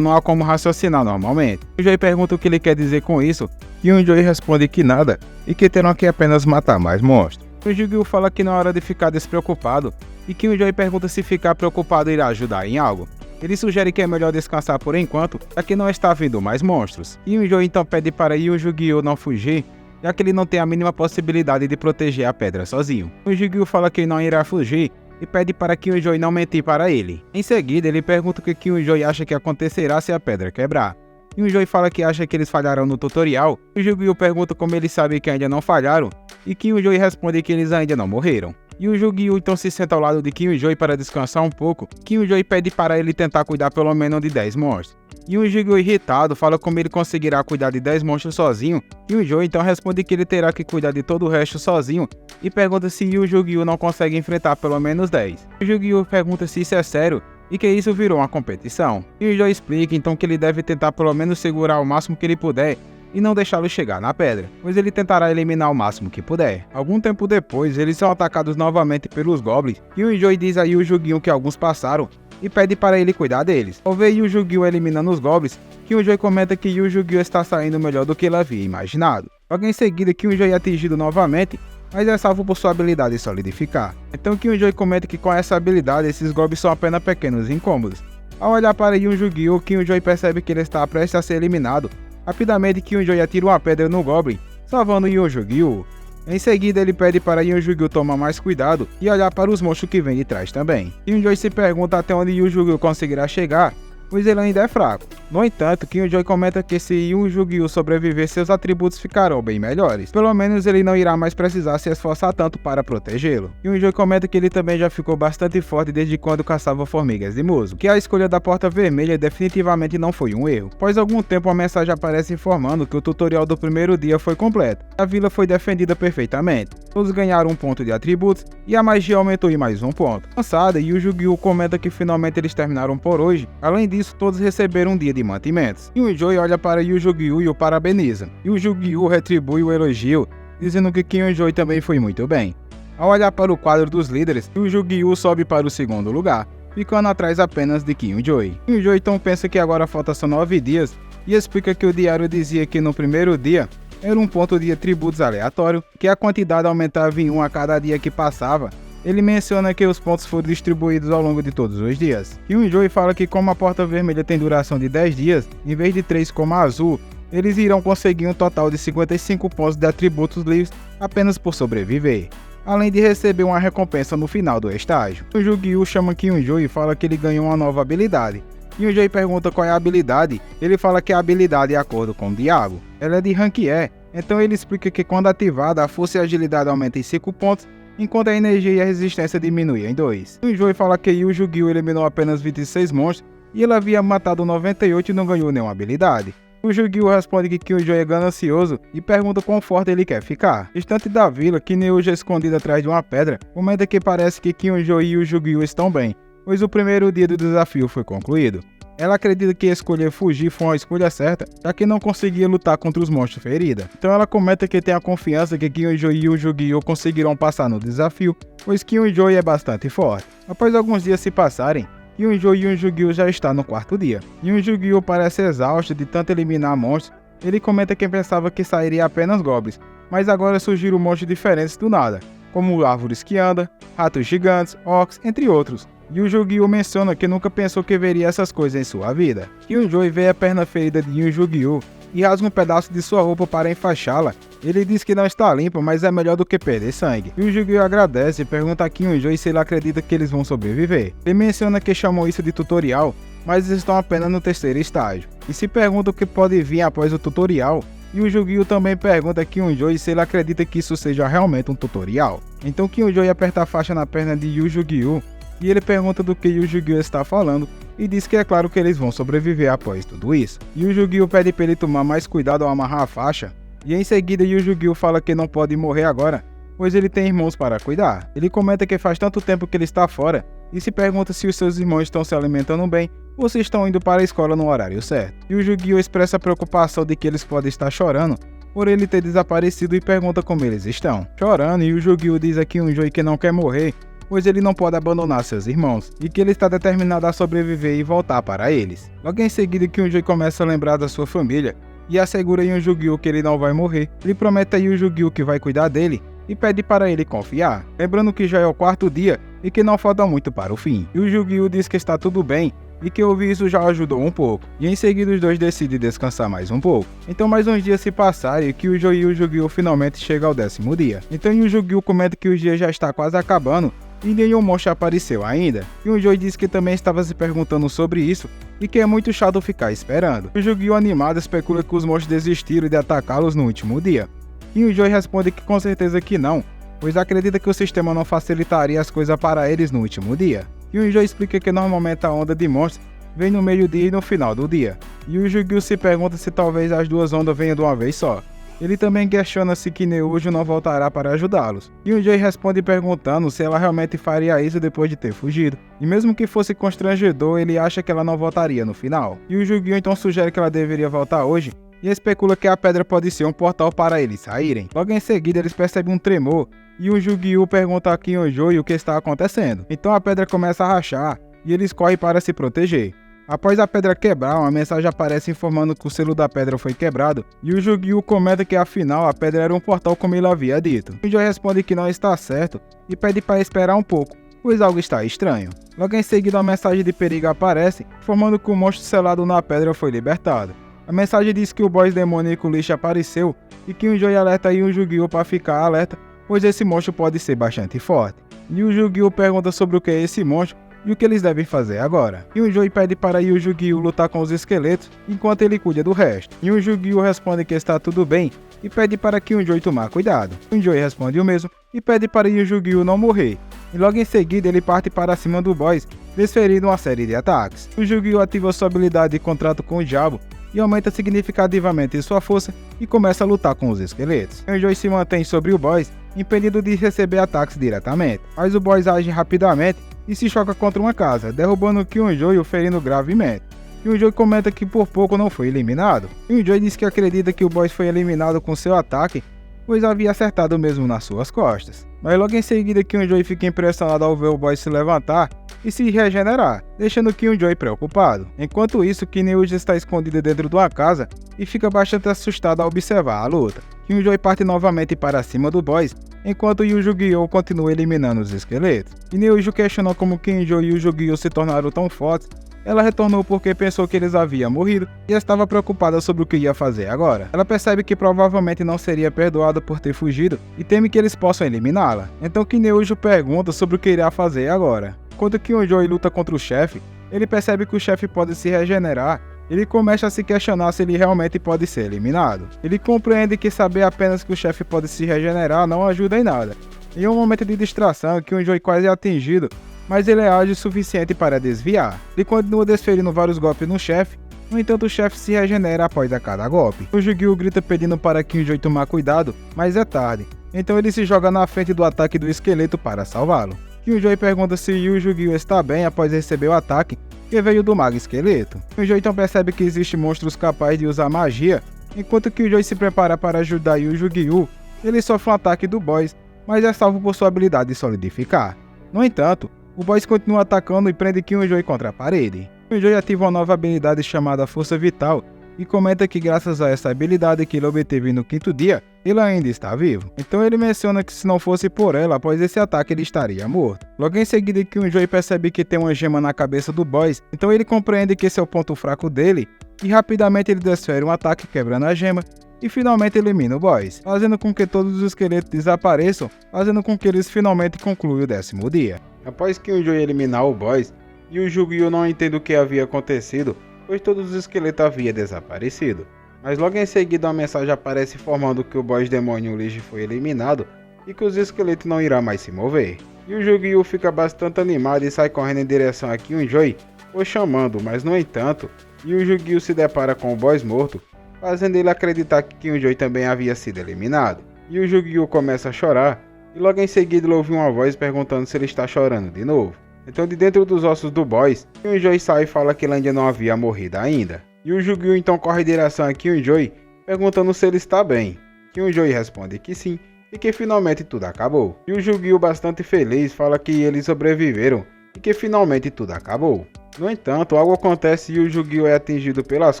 não há como raciocinar normalmente. Kyujou pergunta o que ele quer dizer com isso, Kyujou responde que nada, e que terão que apenas matar mais monstros. O Yu-Gi-Oh fala que não é hora de ficar despreocupado, e Kyujou pergunta se ficar preocupado irá ajudar em algo. Ele sugere que é melhor descansar por enquanto, já que não está vindo mais monstros. Kyujou então pede para Yu-Gi-Oh não fugir, já que ele não tem a mínima possibilidade de proteger a pedra sozinho. O Yu-Gi-Oh fala que não irá fugir, e pede para Kyujou não mentir para ele. Em seguida, ele pergunta o que Kyujou acha que acontecerá se a pedra quebrar. Kyujou fala que acha que eles falharam no tutorial. O Yu-Gi-Oh pergunta como ele sabe que ainda não falharam, e Kyujou responde que eles ainda não morreram. E o Yu-Gi-Oh então se senta ao lado de Kyujou para descansar um pouco. Kyujou pede para ele tentar cuidar pelo menos de 10 monstros. E o Yu-Gi-Oh irritado fala como ele conseguirá cuidar de 10 monstros sozinho. Kyujou então responde que ele terá que cuidar de todo o resto sozinho e pergunta se o Yu-Gi-Oh não consegue enfrentar pelo menos 10. O Yu-Gi-Oh pergunta se isso é sério e que isso virou uma competição. Kyujou explica então que ele deve tentar pelo menos segurar o máximo que ele puder e não deixá-lo chegar na pedra, pois ele tentará eliminar o máximo que puder. Algum tempo depois, eles são atacados novamente pelos Goblins, e o Yu-Gi-Oh diz a Yu-Gi-Oh que alguns passaram e pede para ele cuidar deles. Ao ver Yu-Gi-Oh eliminando os Goblins, Kyujou comenta que Yu-Gi-Oh está saindo melhor do que ele havia imaginado. Logo em seguida, Kyujou é atingido novamente, mas é salvo por sua habilidade solidificar. Então Kyujou comenta que com essa habilidade, esses Goblins são apenas pequenos incômodos. Ao olhar para Yu-Gi-Oh, Kyujou percebe que ele está prestes a ser eliminado. Rapidamente, Kyujou atira uma pedra no Goblin, salvando Yu-Gi-Oh. Em seguida, ele pede para Yu-Gi-Oh tomar mais cuidado e olhar para os monstros que vêm de trás também. Kyujou se pergunta até onde Yu-Gi-Oh conseguirá chegar, pois ele ainda é fraco. No entanto, Kyujou comenta que se Yu-Gi-Oh sobreviver, seus atributos ficarão bem melhores. Pelo menos ele não irá mais precisar se esforçar tanto para protegê-lo. Kyujou comenta que ele também já ficou bastante forte desde quando caçava formigas de musgo, que a escolha da porta vermelha definitivamente não foi um erro. Após algum tempo, uma mensagem aparece informando que o tutorial do primeiro dia foi completo. A vila foi defendida perfeitamente. Todos ganharam um ponto de atributos e a magia aumentou em mais um ponto. Cansada, Yu-Gi-Oh comenta que finalmente eles terminaram por hoje. Além disso, todos receberam um dia de mantimentos. Kyujou olha para Yu-Gi-Oh e o parabeniza. Yu-Gi-Oh retribui o elogio, dizendo que Kyujou também foi muito bem. Ao olhar para o quadro dos líderes, Yu-Gi-Oh sobe para o segundo lugar, ficando atrás apenas de Kyujou. Kyujou então pensa que agora falta só 9 dias e explica que o diário dizia que no primeiro dia era um ponto de atributos aleatório, que a quantidade aumentava em 1 a cada dia que passava. Ele menciona que os pontos foram distribuídos ao longo de todos os dias. Kyujou fala que como a porta vermelha tem duração de 10 dias, em vez de 3 como a azul, eles irão conseguir um total de 55 pontos de atributos livres apenas por sobreviver, além de receber uma recompensa no final do estágio. O Yu-Gi-Oh chama Kyujou e fala que ele ganhou uma nova habilidade. Kyujou pergunta qual é a habilidade, ele fala que a habilidade é de acordo com o diabo. Ela é de rank E, então ele explica que quando ativada, a força e a agilidade aumentam em 5 pontos, enquanto a energia e a resistência diminuem em 2. Kyujou fala que Yu-Gi-Oh eliminou apenas 26 monstros e ele havia matado 98 e não ganhou nenhuma habilidade. O Yu-Gi-Oh! Responde que Kyujo é ganancioso e pergunta quão forte ele quer ficar. Distante da vila, Kineuja, escondido atrás de uma pedra, comenta que parece que Kyujo e o Yu-Gi-Oh! Estão bem, pois o primeiro dia do desafio foi concluído. Ela acredita que escolher fugir foi uma escolha certa, já que não conseguia lutar contra os monstros ferida. Então ela comenta que tem a confiança que Kyujo e o Yu-Gi-Oh! Conseguirão passar no desafio, pois Kyujo é bastante forte. Após alguns dias se passarem, Kyujo e o Yu-Gi-Oh! Já está no quarto dia. E o Yu-Gi-Oh! Parece exausto de tanto eliminar monstros. Ele comenta que pensava que sairia apenas goblins, mas agora surgiram monstros diferentes do nada, como árvores que andam, ratos gigantes, orcs, entre outros. E o Yu-Gi-Oh! Menciona que nunca pensou que veria essas coisas em sua vida. Kyujo vê a perna ferida de Yu-Gi-Oh! E rasga um pedaço de sua roupa para enfaixá-la. Ele diz que não está limpa, mas é melhor do que perder sangue. E o Yu-Gi-Oh! Agradece e pergunta a Kyujo se ele acredita que eles vão sobreviver. Ele menciona que chamou isso de tutorial, mas eles estão apenas no terceiro estágio. E se pergunta o que pode vir após o tutorial. E o Yu-Gi-Oh! Também pergunta a Kyujo se ele acredita que isso seja realmente um tutorial. Então Kyujo aperta a faixa na perna de Yu-Gi-Oh! E ele pergunta do que o Yu-Gi-Oh! Está falando e diz que é claro que eles vão sobreviver após tudo isso. E o Yu-Gi-Oh! Pede para ele tomar mais cuidado ao amarrar a faixa, e em seguida o Yu-Gi-Oh! Fala que não pode morrer agora, pois ele tem irmãos para cuidar. Ele comenta que faz tanto tempo que ele está fora e se pergunta se os seus irmãos estão se alimentando bem ou se estão indo para a escola no horário certo. E o Yu-Gi-Oh! Expressa a preocupação de que eles podem estar chorando por ele ter desaparecido e pergunta como eles estão. Chorando, e o Yu-Gi-Oh! Diz a Kyujo que não quer morrer, pois ele não pode abandonar seus irmãos, e que ele está determinado a sobreviver e voltar para eles. Logo em seguida, Kyujo começa a lembrar da sua família, e assegura a Yu-Gi-Oh! Que ele não vai morrer. Ele promete a Yu-Gi-Oh! Que vai cuidar dele, e pede para ele confiar, lembrando que já é o quarto dia, e que não falta muito para o fim. E o Yu-Gi-Oh! Diz que está tudo bem, e que ouvir isso já ajudou um pouco, e em seguida os dois decidem descansar mais um pouco. Então mais uns dias se passaram e Kyujo e o Yu-Gi-Oh! Finalmente chegam ao 10º dia. Então o Yu-Gi-Oh! Comenta que o dia já está quase acabando, e nenhum monstro apareceu ainda. E o Joey disse que também estava se perguntando sobre isso e que é muito chato ficar esperando. O Yu-Gi-Oh! Animado especula que os monstros desistiram de atacá-los no último dia. E o Joey responde que com certeza que não, pois acredita que o sistema não facilitaria as coisas para eles no último dia. E o Joey explica que normalmente a onda de monstros vem no meio-dia e no final do dia. E o Yu-Gi-Oh! Se pergunta se talvez as duas ondas venham de uma vez só. Ele também questiona se Kineujo não voltará para ajudá-los. E o Jay responde perguntando se ela realmente faria isso depois de ter fugido. E mesmo que fosse constrangedor, ele acha que ela não voltaria no final. E o Yu-Gi-Oh! Então sugere que ela deveria voltar hoje, e especula que a pedra pode ser um portal para eles saírem. Logo em seguida eles percebem um tremor, e o Yu-Gi-Oh! Pergunta a Kyujo o que está acontecendo. Então a pedra começa a rachar, e eles correm para se proteger. Após a pedra quebrar, uma mensagem aparece informando que o selo da pedra foi quebrado, e o Yu-Gi-Oh! Comenta que afinal a pedra era um portal como ele havia dito. O Joey responde que não está certo e pede para esperar um pouco, pois algo está estranho. Logo em seguida uma mensagem de perigo aparece, informando que o monstro selado na pedra foi libertado. A mensagem diz que o boss demoníaco Lich apareceu e que o Joey alerta o Yu-Gi-Oh! Para ficar alerta, pois esse monstro pode ser bastante forte. E o Yu-Gi-Oh! Pergunta sobre o que é esse monstro e o que eles devem fazer agora. E o Joey pede para o Yu-Gi-Oh! Lutar com os esqueletos enquanto ele cuida do resto. E o Yu-Gi-Oh! Responde que está tudo bem e pede para que o Joey tomar cuidado. O Joey responde o mesmo e pede para o Yu-Gi-Oh! Não morrer. E logo em seguida ele parte para cima do boss, desferindo uma série de ataques. O Yu-Gi-Oh! Ativa sua habilidade de contrato com o diabo e aumenta significativamente sua força e começa a lutar com os esqueletos. O Joey se mantém sobre o boss, impedido de receber ataques diretamente, mas o boss age rapidamente e se choca contra uma casa, derrubando Kyujo e o ferindo gravemente. Kyujo comenta que por pouco não foi eliminado. Kyujo diz que acredita que o boss foi eliminado com seu ataque, pois havia acertado mesmo nas suas costas. Mas logo em seguida Kyujo fica impressionado ao ver o boss se levantar e se regenerar, deixando Kyujo preocupado. Enquanto isso, Kineuji está escondida dentro de uma casa e fica bastante assustado ao observar a luta. Kyujo parte novamente para cima do boss, enquanto Yu-Gi-Oh! Continua eliminando os esqueletos. Kineuji questiona como Kyujo e Yu-Gi-Oh! Se tornaram tão fortes. Ela retornou porque pensou que eles haviam morrido e estava preocupada sobre o que ia fazer agora. Ela percebe que provavelmente não seria perdoada por ter fugido e teme que eles possam eliminá-la. Então Kineuji pergunta sobre o que irá fazer agora. Quando Kyujo luta contra o chefe, ele percebe que o chefe pode se regenerar. Ele começa a se questionar se ele realmente pode ser eliminado. Ele compreende que saber apenas que o chefe pode se regenerar não ajuda em nada. Em um momento de distração, Kyujo quase é atingido mas ele é ágil o suficiente para desviar. Ele continua desferindo vários golpes no chefe, no entanto o chefe se regenera após a cada golpe. O Yu-Gi-Oh grita pedindo para Killjoy tomar cuidado, mas é tarde, então ele se joga na frente do ataque do esqueleto para salvá-lo. Killjoy pergunta se o Yu-Gi-Oh está bem após receber o ataque, que veio do Mago Esqueleto. Killjoy então percebe que existem monstros capazes de usar magia, enquanto Killjoy se prepara para ajudar o Yu-Gi-Oh, ele sofre um ataque do Boss, mas é salvo por sua habilidade de solidificar. No entanto, o Boss continua atacando e prende Killjoy contra a parede. Killjoy ativa uma nova habilidade chamada Força Vital e comenta que graças a essa habilidade que ele obteve no 5º dia, ele ainda está vivo. Então ele menciona que se não fosse por ela, após esse ataque ele estaria morto. Logo em seguida Killjoy percebe que tem uma gema na cabeça do Boss, então ele compreende que esse é o ponto fraco dele, e rapidamente ele desfere um ataque quebrando a gema, e finalmente elimina o Boss, fazendo com que todos os esqueletos desapareçam, fazendo com que eles finalmente concluam o 10º dia. Após Killjoy eliminar o Boss, e o Yu-Gi-Oh não entende o que havia acontecido, pois todos os esqueletos haviam desaparecido. Mas logo em seguida uma mensagem aparece informando que o Boss Demônio Lich foi eliminado e que os esqueletos não irão mais se mover. E o Yu-Gi-Oh fica bastante animado e sai correndo em direção a Killjoy, o chamando, mas no entanto, o Yu-Gi-Oh se depara com o Boss morto, fazendo ele acreditar que Killjoy também havia sido eliminado. E o Yu-Gi-Oh começa a chorar, e logo em seguida ele ouve uma voz perguntando se ele está chorando de novo. Então de dentro dos ossos do Boss, Killjoy sai e fala que ele ainda não havia morrido ainda. E o Yu-Gi-Oh então corre em direção a Killjoy, perguntando se ele está bem. Killjoy responde que sim, e que finalmente tudo acabou. E o Yu-Gi-Oh bastante feliz fala que eles sobreviveram, e que finalmente tudo acabou. No entanto, algo acontece e o Yu-Gi-Oh é atingido pelas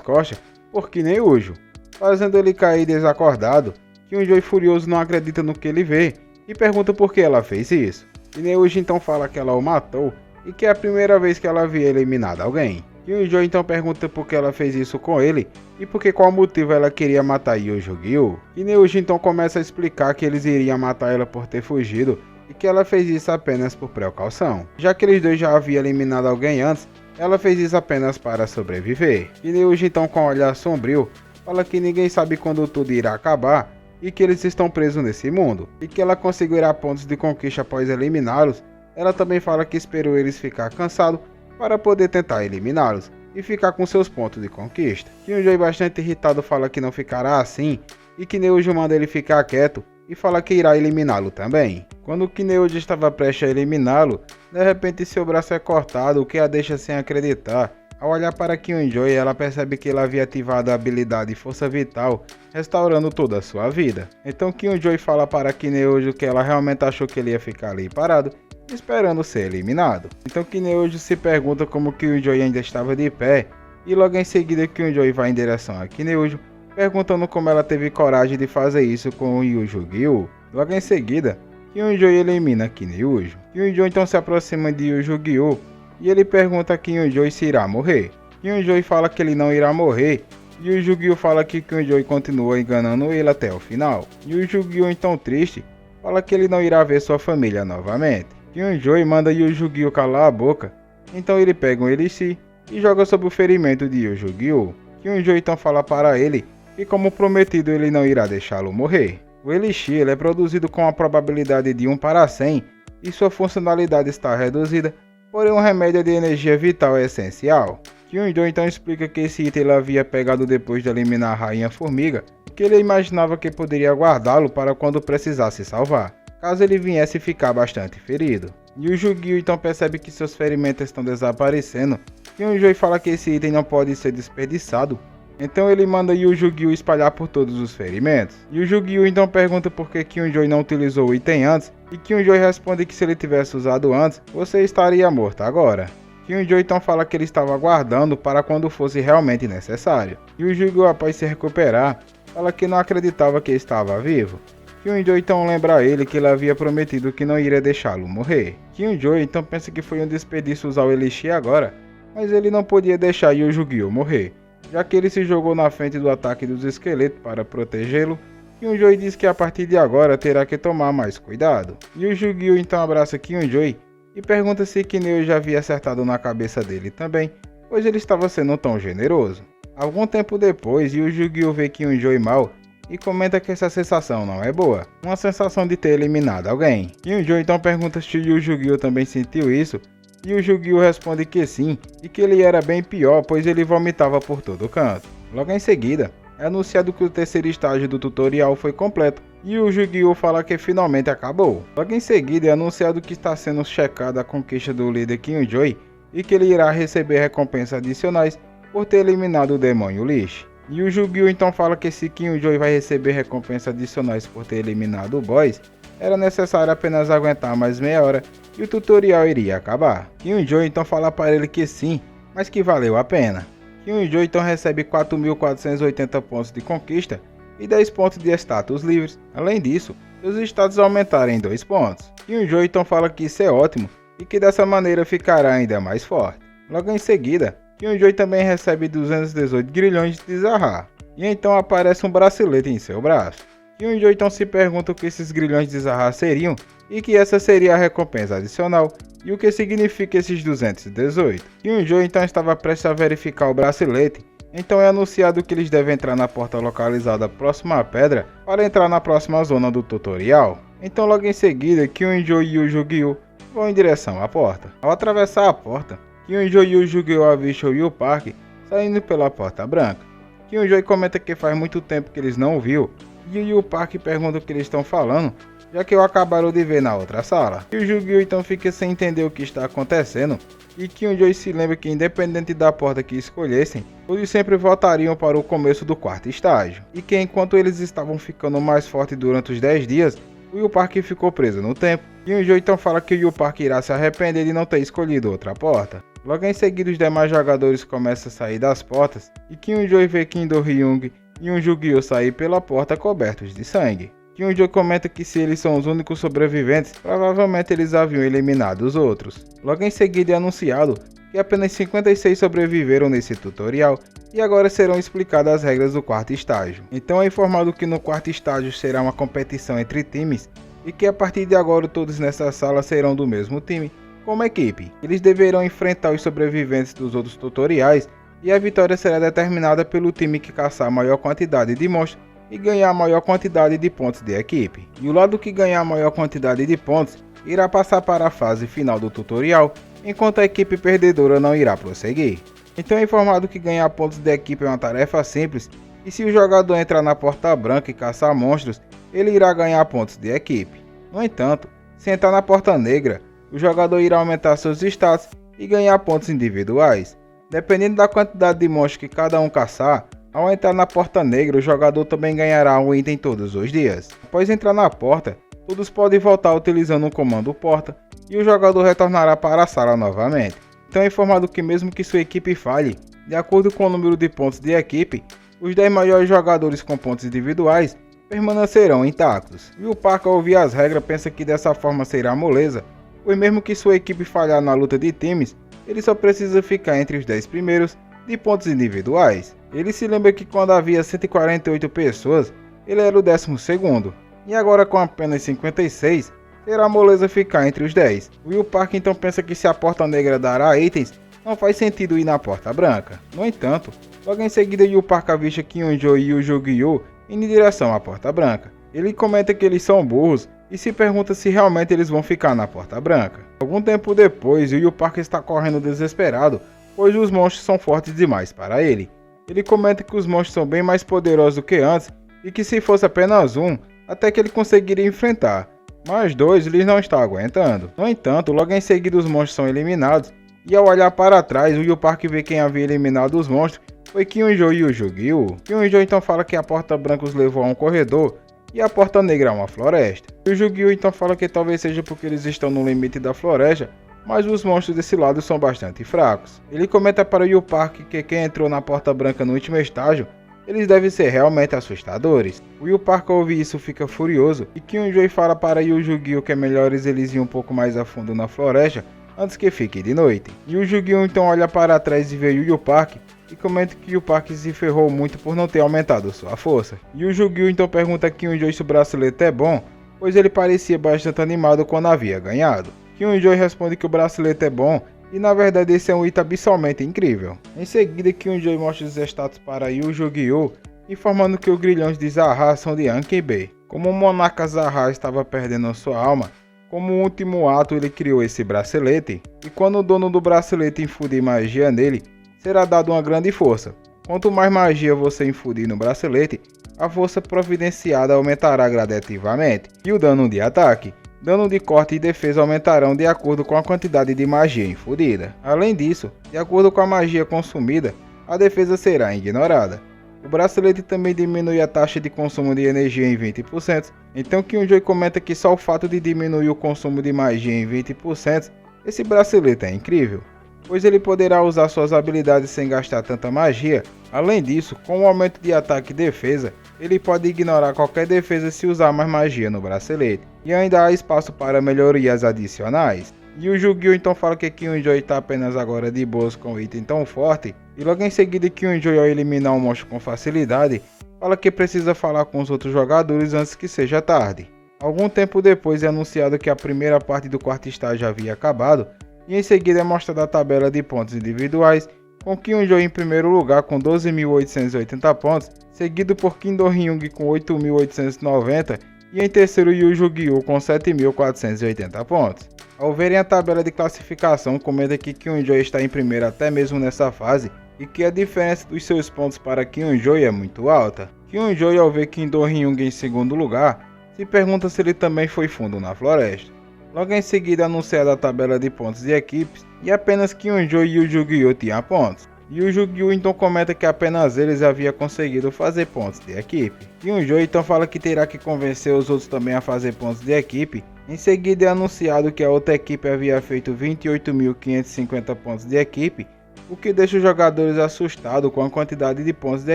costas por Kineujo, fazendo ele cair desacordado. Killjoy furioso não acredita no que ele vê, e pergunta por que ela fez isso. Kineujo então fala que ela o matou e que é a primeira vez que ela havia eliminado alguém. Killjoy então pergunta por que ela fez isso com ele e por que qual motivo ela queria matar Yu-Gi-Oh. Kineujo então começa a explicar que eles iriam matar ela por ter fugido e que ela fez isso apenas por precaução. Já que eles dois já haviam eliminado alguém antes, ela fez isso apenas para sobreviver. Kineujo então com um olhar sombrio fala que ninguém sabe quando tudo irá acabar e que eles estão presos nesse mundo, e que ela conseguirá pontos de conquista após eliminá-los. Ela também fala que esperou eles ficar cansados para poder tentar eliminá-los e ficar com seus pontos de conquista. Killjoy bastante irritado fala que não ficará assim e que Kineujo manda ele ficar quieto e fala que irá eliminá-lo também. Quando Kineujo estava prestes a eliminá-lo, de repente seu braço é cortado, o que a deixa sem acreditar. Ao olhar para Killjoy, ela percebe que ele havia ativado a habilidade Força Vital, restaurando toda a sua vida. Então Killjoy fala para Kineujo que ela realmente achou que ele ia ficar ali parado, esperando ser eliminado. Então Kineujo se pergunta como Killjoy ainda estava de pé, e logo em seguida Killjoy vai em direção a Kineujo, perguntando como ela teve coragem de fazer isso com o Yu-Gi-Oh. Logo em seguida, Killjoy elimina Kineujo. Killjoy então se aproxima de Yu-Gi-Oh! E ele pergunta a Killjoy se irá morrer. Killjoy fala que ele não irá morrer, e o Yu-Gi-Oh fala que Killjoy continua enganando ele até o final. E o Yu-Gi-Oh então triste, fala que ele não irá ver sua família novamente. Killjoy manda Yu-Gi-Oh calar a boca, então ele pega um elixir e joga sobre o ferimento de Yu-Gi-Oh. Killjoy então fala para ele que como prometido ele não irá deixá-lo morrer. O elixir é produzido com a probabilidade de 1 para 100 e sua funcionalidade está reduzida, porém um remédio de energia vital é essencial. Killjoy então explica que esse item ele havia pegado depois de eliminar a Rainha Formiga e que ele imaginava que poderia guardá-lo para quando precisasse salvar, caso ele viesse ficar bastante ferido. E o Yu-Gi-Oh então percebe que seus ferimentos estão desaparecendo. Killjoy fala que esse item não pode ser desperdiçado, então ele manda o Yu-Gi-Oh espalhar por todos os ferimentos. E o Yu-Gi-Oh então pergunta por que Killjoy não utilizou o item antes, e Killjoy responde que se ele tivesse usado antes, você estaria morto agora. Killjoy então fala que ele estava aguardando para quando fosse realmente necessário. E o Yu-Gi-Oh após se recuperar, fala que não acreditava que estava vivo. Killjoy então lembra a ele que ele havia prometido que não iria deixá-lo morrer. Killjoy então pensa que foi um desperdício usar o Elixir agora, mas ele não podia deixar o Yu-Gi-Oh morrer, já que ele se jogou na frente do ataque dos esqueletos para protegê-lo. Killjoy diz que a partir de agora terá que tomar mais cuidado. E o Yu-Gi-Oh então abraça Killjoy e pergunta se Kineujo já havia acertado na cabeça dele também, pois ele estava sendo tão generoso. Algum tempo depois, o Yu-Gi-Oh vê Killjoy mal e comenta que essa sensação não é boa, uma sensação de ter eliminado alguém. Killjoy então pergunta se o Yu-Gi-Oh também sentiu isso, E o Yu-Gi-Oh responde que sim, e que ele era bem pior, pois ele vomitava por todo canto. Logo em seguida, é anunciado que o terceiro estágio do tutorial foi completo, e o Yu-Gi-Oh fala que finalmente acabou. Logo em seguida é anunciado que está sendo checada a conquista do líder Killjoy, e que ele irá receber recompensas adicionais por ter eliminado o demônio Lich. E o Yu-Gi-Oh então fala que se Killjoy vai receber recompensas adicionais por ter eliminado o boss, era necessário apenas aguentar mais meia hora e o tutorial iria acabar. Killjoy então fala para ele que sim, mas que valeu a pena. Killjoy então recebe 4.480 pontos de conquista e 10 pontos de status livres. Além disso, seus status aumentaram em 2 pontos. Killjoy então fala que isso é ótimo e que dessa maneira ficará ainda mais forte. Logo em seguida, Killjoy também recebe 218 grilhões de Zahar, e então aparece um bracelete em seu braço. Killjoy então se pergunta o que esses grilhões de Zahar seriam, e que essa seria a recompensa adicional, e o que significa esses 218. Killjoy então estava prestes a verificar o bracelete, então é anunciado que eles devem entrar na porta localizada próxima à pedra para entrar na próxima zona do tutorial. Então logo em seguida, Killjoy e o Yu-Gi-Oh vão em direção à porta. Ao atravessar a porta, Killjoy e o Yu-Gi-Oh avistam o Yu Park saindo pela porta branca. Killjoy comenta que faz muito tempo que eles não o viu, e o Yu Park pergunta o que eles estão falando, já que o acabaram de ver na outra sala. E o Yu-Gi-Oh então fica sem entender o que está acontecendo, e Killjoy se lembra que independente da porta que escolhessem, todos sempre voltariam para o começo do quarto estágio, e que enquanto eles estavam ficando mais fortes durante os 10 dias, o Yu Park ficou preso no tempo. Killjoy então fala que o Yu Park irá se arrepender de não ter escolhido outra porta. Logo em seguida, os demais jogadores começam a sair das portas, e Killjoy vê Kim Do-hyung e um Yu-Gi-Oh sair pela porta cobertos de sangue. Killjoy comenta que se eles são os únicos sobreviventes, provavelmente eles haviam eliminado os outros. Logo em seguida é anunciado que apenas 56 sobreviveram nesse tutorial, e agora serão explicadas as regras do quarto estágio. Então é informado que no quarto estágio será uma competição entre times, e que a partir de agora todos nessa sala serão do mesmo time, como equipe. Eles deverão enfrentar os sobreviventes dos outros tutoriais, e a vitória será determinada pelo time que caçar a maior quantidade de monstros e ganhar a maior quantidade de pontos de equipe. E o lado que ganhar a maior quantidade de pontos irá passar para a fase final do tutorial, enquanto a equipe perdedora não irá prosseguir. Então é informado que ganhar pontos de equipe é uma tarefa simples, e se o jogador entrar na porta branca e caçar monstros, ele irá ganhar pontos de equipe. No entanto, se entrar na porta negra, o jogador irá aumentar seus status e ganhar pontos individuais. Dependendo da quantidade de monstros que cada um caçar, ao entrar na porta negra, o jogador também ganhará um item todos os dias. Após entrar na porta, todos podem voltar utilizando o comando porta, e o jogador retornará para a sala novamente. Então é informado que mesmo que sua equipe falhe, de acordo com o número de pontos de equipe, os 10 maiores jogadores com pontos individuais permanecerão intactos. E o Park, ao ouvir as regras, pensa que dessa forma será moleza, pois mesmo que sua equipe falhar na luta de times, ele só precisa ficar entre os 10 primeiros de pontos individuais. Ele se lembra que quando havia 148 pessoas, ele era o 12º, e agora com apenas 56, será moleza ficar entre os 10. O Yu Park então pensa que se a porta negra dará itens, não faz sentido ir na porta branca. No entanto, logo em seguida Yu Park avista Killjoy e o Yu-Gi-Oh indo em direção à porta branca. Ele comenta que eles são burros e se pergunta se realmente eles vão ficar na porta branca. Algum tempo depois, o Yu Park está correndo desesperado, pois os monstros são fortes demais para ele. Ele comenta que os monstros são bem mais poderosos do que antes e que se fosse apenas um, até que ele conseguiria enfrentar, mas 2 ele não está aguentando. No entanto, logo em seguida os monstros são eliminados, e ao olhar para trás, o Yu Park vê quem havia eliminado os monstros foi Killjoy e o Yu-Gi-Oh! Killjoy então fala que a porta branca os levou a um corredor e a porta negra a uma floresta. E o Yu-Gi-Oh! Então fala que talvez seja porque eles estão no limite da floresta, mas os monstros desse lado são bastante fracos. Ele comenta para o Yu Park que quem entrou na porta branca no último estágio, eles devem ser realmente assustadores. O Yu Park ao ouvir isso fica furioso, e Killjoy fala para o Yu-Gi-Oh! Que é melhor eles ir um pouco mais a fundo na floresta, antes que fique de noite. E o Yu-Gi-Oh! Então olha para trás e vê o Yu Park, e comenta que o Yu Park se ferrou muito por não ter aumentado sua força. E o Yu-Gi-Oh! Então pergunta a Killjoy se o bracelete é bom, pois ele parecia bastante animado quando havia ganhado. Killjoy responde que o bracelete é bom, e na verdade esse é um item absurdamente incrível. Em seguida, Killjoy mostra os status para Yu-Gi-Oh! Informando que os grilhões de Zahar são de Anki B. Como o monarca Zahar estava perdendo sua alma, Como último ato, ele criou esse bracelete, e quando o dono do bracelete infundir magia nele, será dado uma grande força. Quanto mais magia você infundir no bracelete, a força providenciada aumentará gradativamente, e o dano de ataque, dano de corte e defesa aumentarão de acordo com a quantidade de magia infundida. Além disso, de acordo com a magia consumida, a defesa será ignorada. O bracelete também diminui a taxa de consumo de energia em 20%, então Killjoy comenta que só o fato de diminuir o consumo de magia em 20%, esse bracelete é incrível, pois ele poderá usar suas habilidades sem gastar tanta magia. Além disso, com o aumento de ataque e defesa, ele pode ignorar qualquer defesa se usar mais magia no bracelete, e ainda há espaço para melhorias adicionais. E o Yu-Gi-Oh! Então fala que Killjoy está apenas agora de boas com o item tão forte, e logo em seguida Killjoy, ao eliminar um monstro com facilidade, fala que precisa falar com os outros jogadores antes que seja tarde. Algum tempo depois é anunciado que a primeira parte do quarto estágio havia acabado, e em seguida é mostrada a tabela de pontos individuais, com Killjoy em primeiro lugar com 12.880 pontos, seguido por Kim Do-hyung com 8.890 e em terceiro Yu Yu-Gi-Oh! Com 7.480 pontos. Ao verem a tabela de classificação, comenta que Killjoy está em primeiro até mesmo nessa fase e que a diferença dos seus pontos para Killjoy é muito alta. Killjoy, ao ver Kim Do-hyung em segundo lugar, se pergunta se ele também foi fundo na floresta. Logo em seguida é anunciada a tabela de pontos de equipes e apenas Killjoy e o Yu-Gi-Oh! Tinham pontos. E o Yu-Gi-Oh! Então comenta que apenas eles haviam conseguido fazer pontos de equipe. Killjoy então fala que terá que convencer os outros também a fazer pontos de equipe. Em seguida é anunciado que a outra equipe havia feito 28.550 pontos de equipe, o que deixa os jogadores assustados com a quantidade de pontos de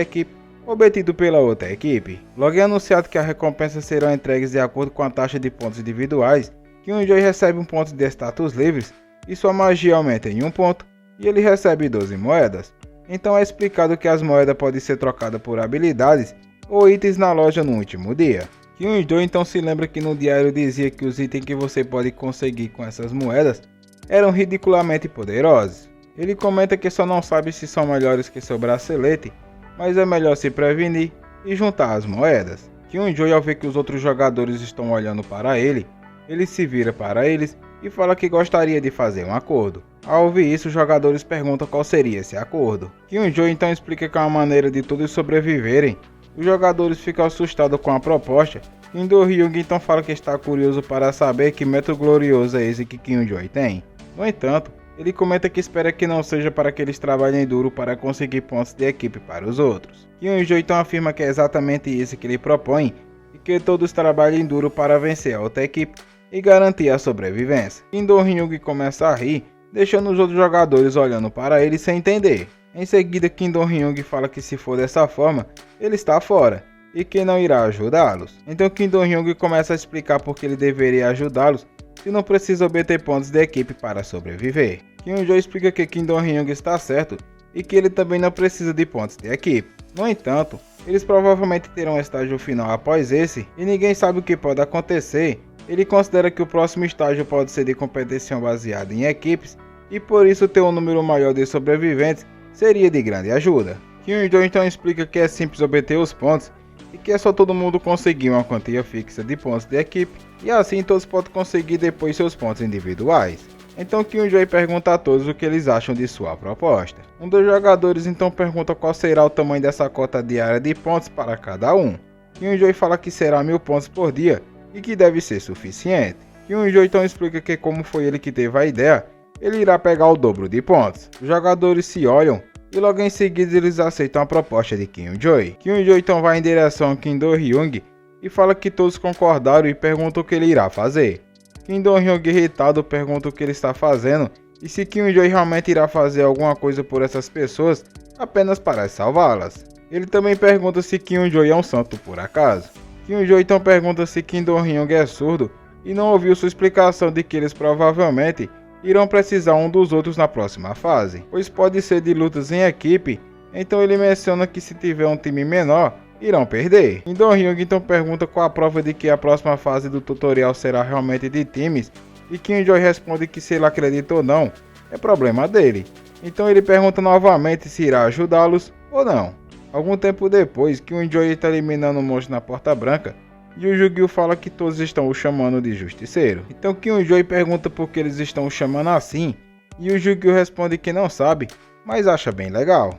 equipe obtido pela outra equipe. Logo é anunciado que as recompensas serão entregues de acordo com a taxa de pontos individuais, que Killjoy recebe um ponto de status livres e sua magia aumenta em 1 ponto, e ele recebe 12 moedas. Então é explicado que as moedas podem ser trocadas por habilidades ou itens na loja no último dia. Killjoy então se lembra que no diário dizia que os itens que você pode conseguir com essas moedas eram ridiculamente poderosos. Ele comenta que só não sabe se são melhores que seu bracelete, mas é melhor se prevenir e juntar as moedas. Killjoy, ao ver que os outros jogadores estão olhando para ele se vira para eles e fala que gostaria de fazer um acordo. Ao ouvir isso, os jogadores perguntam qual seria esse acordo. Killjoy então explica que é uma maneira de todos sobreviverem. Os jogadores ficam assustados com a proposta. Kim Do-hyung então fala que está curioso para saber que método glorioso é esse que Killjoy tem. No entanto, ele comenta que espera que não seja para que eles trabalhem duro para conseguir pontos de equipe para os outros. Killjoy então afirma que é exatamente isso que ele propõe e que todos trabalhem duro para vencer a outra equipe e garantir a sobrevivência. Kim Do-hyung começa a rir, deixando os outros jogadores olhando para ele sem entender. Em seguida, Kim Do-hyung fala que se for dessa forma, ele está fora e que não irá ajudá-los. Então Kim Do-hyung começa a explicar por que ele deveria ajudá-los se não precisa obter pontos de equipe para sobreviver. Killjoy explica que Kim Do-hyung está certo e que ele também não precisa de pontos de equipe. No entanto, eles provavelmente terão um estágio final após esse e ninguém sabe o que pode acontecer. Ele considera que o próximo estágio pode ser de competição baseada em equipes e por isso ter um número maior de sobreviventes seria de grande ajuda. Killjoy então explica que é simples obter os pontos e que é só todo mundo conseguir uma quantia fixa de pontos de equipe e assim todos podem conseguir depois seus pontos individuais. Então Killjoy pergunta a todos o que eles acham de sua proposta. Um dos jogadores então pergunta qual será o tamanho dessa cota diária de pontos para cada um. Killjoy fala que será 1000 pontos por dia e que deve ser suficiente. Killjoy então explica que como foi ele que teve a ideia, ele irá pegar o dobro de pontos. Os jogadores se olham e logo em seguida eles aceitam a proposta de Killjoy. Killjoy então vai em direção a Kim Do-hyung e fala que todos concordaram e pergunta o que ele irá fazer. Kim Do-hyung irritado pergunta o que ele está fazendo e se Killjoy realmente irá fazer alguma coisa por essas pessoas apenas para salvá-las. Ele também pergunta se Killjoy é um santo por acaso. Killjoy então pergunta se Kim Do-hyung é surdo e não ouviu sua explicação de que eles provavelmente irão precisar um dos outros na próxima fase, pois pode ser de lutas em equipe, então ele menciona que se tiver um time menor, irão perder. Kim Do-hyung então pergunta qual a prova de que a próxima fase do tutorial será realmente de times, e Killjoy responde que se ele acredita ou não, é problema dele. Então ele pergunta novamente se irá ajudá-los ou não. Algum tempo depois, Killjoy está eliminando o monstro na Porta Branca, e o Yu-Gi-Oh fala que todos estão o chamando de Justiceiro. Então Kyun-Joy pergunta por que eles estão o chamando assim, e o Yu-Gi-Oh responde que não sabe, mas acha bem legal.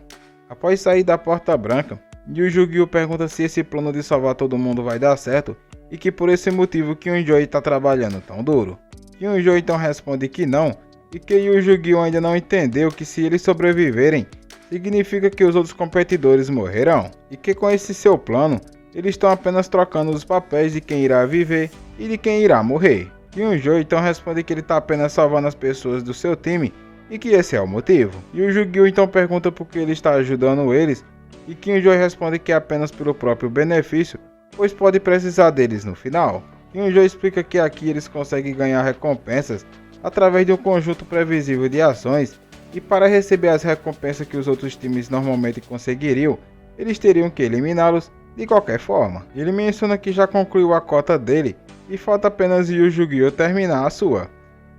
Após sair da Porta Branca, o Yu-Gi-Oh pergunta se esse plano de salvar todo mundo vai dar certo, e que por esse motivo Kyun-Joy está trabalhando tão duro. Kyun-Joy então responde que não, e que o Yu-Gi-Oh ainda não entendeu que se eles sobreviverem, significa que os outros competidores morrerão, e que com esse seu plano, eles estão apenas trocando os papéis de quem irá viver e de quem irá morrer. Kyun-Joy então responde que ele está apenas salvando as pessoas do seu time, e que esse é o motivo. E o Yu-Gi-Oh então pergunta por que ele está ajudando eles, e Kyun-Joy responde que é apenas pelo próprio benefício, pois pode precisar deles no final. Kyun-Joy explica que aqui eles conseguem ganhar recompensas através de um conjunto previsível de ações, e para receber as recompensas que os outros times normalmente conseguiriam, eles teriam que eliminá-los de qualquer forma. Ele menciona que já concluiu a cota dele e falta apenas o Yu-Gi-Oh terminar a sua.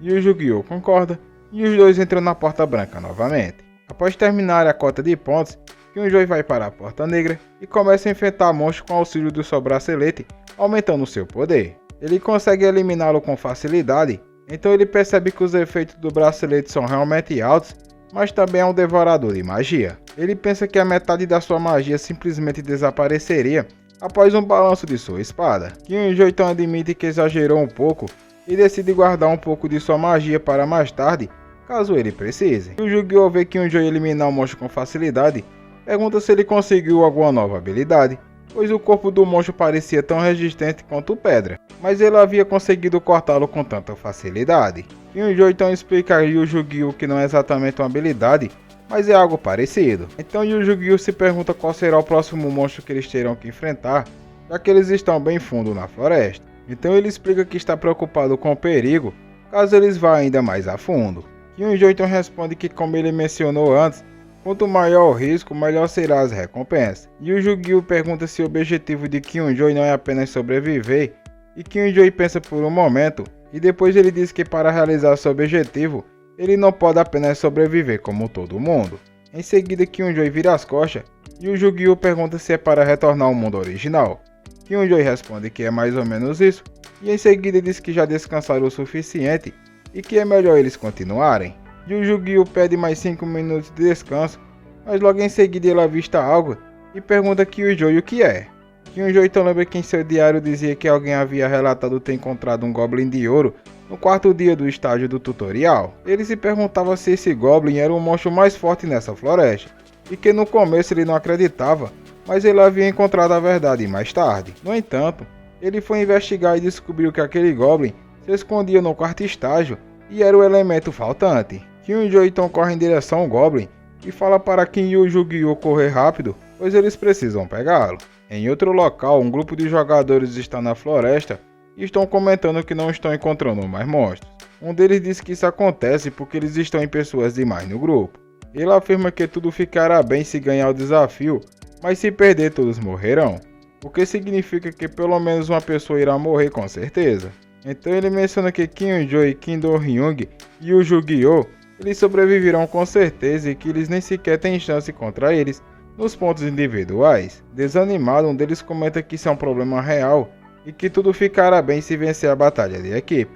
E o Yu-Gi-Oh concorda e os dois entram na Porta Branca novamente. Após terminar a cota de pontos, Kyun-Joy vai para a Porta Negra e começa a enfrentar monstros com auxílio do seu bracelete, aumentando seu poder. Ele consegue eliminá-lo com facilidade, então ele percebe que os efeitos do bracelete são realmente altos, mas também é um devorador de magia. Ele pensa que a metade da sua magia simplesmente desapareceria após um balanço de sua espada. Kyun-Joy então admite que exagerou um pouco e decide guardar um pouco de sua magia para mais tarde, caso ele precise. E o Yu-Gi-Oh vê Kyun-Joy eliminar o monstro com facilidade, pergunta se ele conseguiu alguma nova habilidade, pois o corpo do monstro parecia tão resistente quanto pedra, mas ele havia conseguido cortá-lo com tanta facilidade. Kyun-Joy então explica a Yu-Gi-Oh que não é exatamente uma habilidade, mas é algo parecido. Então Yu-Gi-Oh se pergunta qual será o próximo monstro que eles terão que enfrentar, já que eles estão bem fundo na floresta. Então ele explica que está preocupado com o perigo, caso eles vá ainda mais a fundo. Kyun-Joy então responde que, como ele mencionou antes, quanto maior o risco, melhor serão as recompensas. E o Yu-Gi-Oh pergunta se o objetivo de Kyun-Joy não é apenas sobreviver, e Kyun-Joy pensa por um momento, e depois ele diz que para realizar seu objetivo, ele não pode apenas sobreviver como todo mundo. Em seguida Kyun-Joy vira as costas, e o Yu-Gi-Oh pergunta se é para retornar ao mundo original. Kyun-Joy responde que é mais ou menos isso, e em seguida diz que já descansaram o suficiente, e que é melhor eles continuarem. E o Yu-Gi-Oh pede mais 5 minutos de descanso, mas logo em seguida ele avista algo e pergunta a Kyun-Joy o que é. Kyun-Joy então lembra que em seu diário dizia que alguém havia relatado ter encontrado um Goblin de ouro no quarto dia do estágio do tutorial. Ele se perguntava se esse Goblin era o monstro mais forte nessa floresta, e que no começo ele não acreditava, mas ele havia encontrado a verdade mais tarde. No entanto, ele foi investigar e descobriu que aquele Goblin se escondia no quarto estágio e era o elemento faltante. Kyun-Joy então corre em direção ao Goblin e fala para Kin e o Yu-Gi-Oh correr rápido, pois eles precisam pegá-lo. Em outro local, um grupo de jogadores está na floresta e estão comentando que não estão encontrando mais monstros. Um deles diz que isso acontece porque eles estão em pessoas demais no grupo. Ele afirma que tudo ficará bem se ganhar o desafio, mas se perder todos morrerão, o que significa que pelo menos uma pessoa irá morrer com certeza. Então ele menciona que Kyun-Joy, Kim Do-hyung e o Yu-Gi-Oh eles sobreviverão com certeza e que eles nem sequer têm chance contra eles nos pontos individuais. Desanimado, um deles comenta que isso é um problema real e que tudo ficará bem se vencer a batalha de equipe,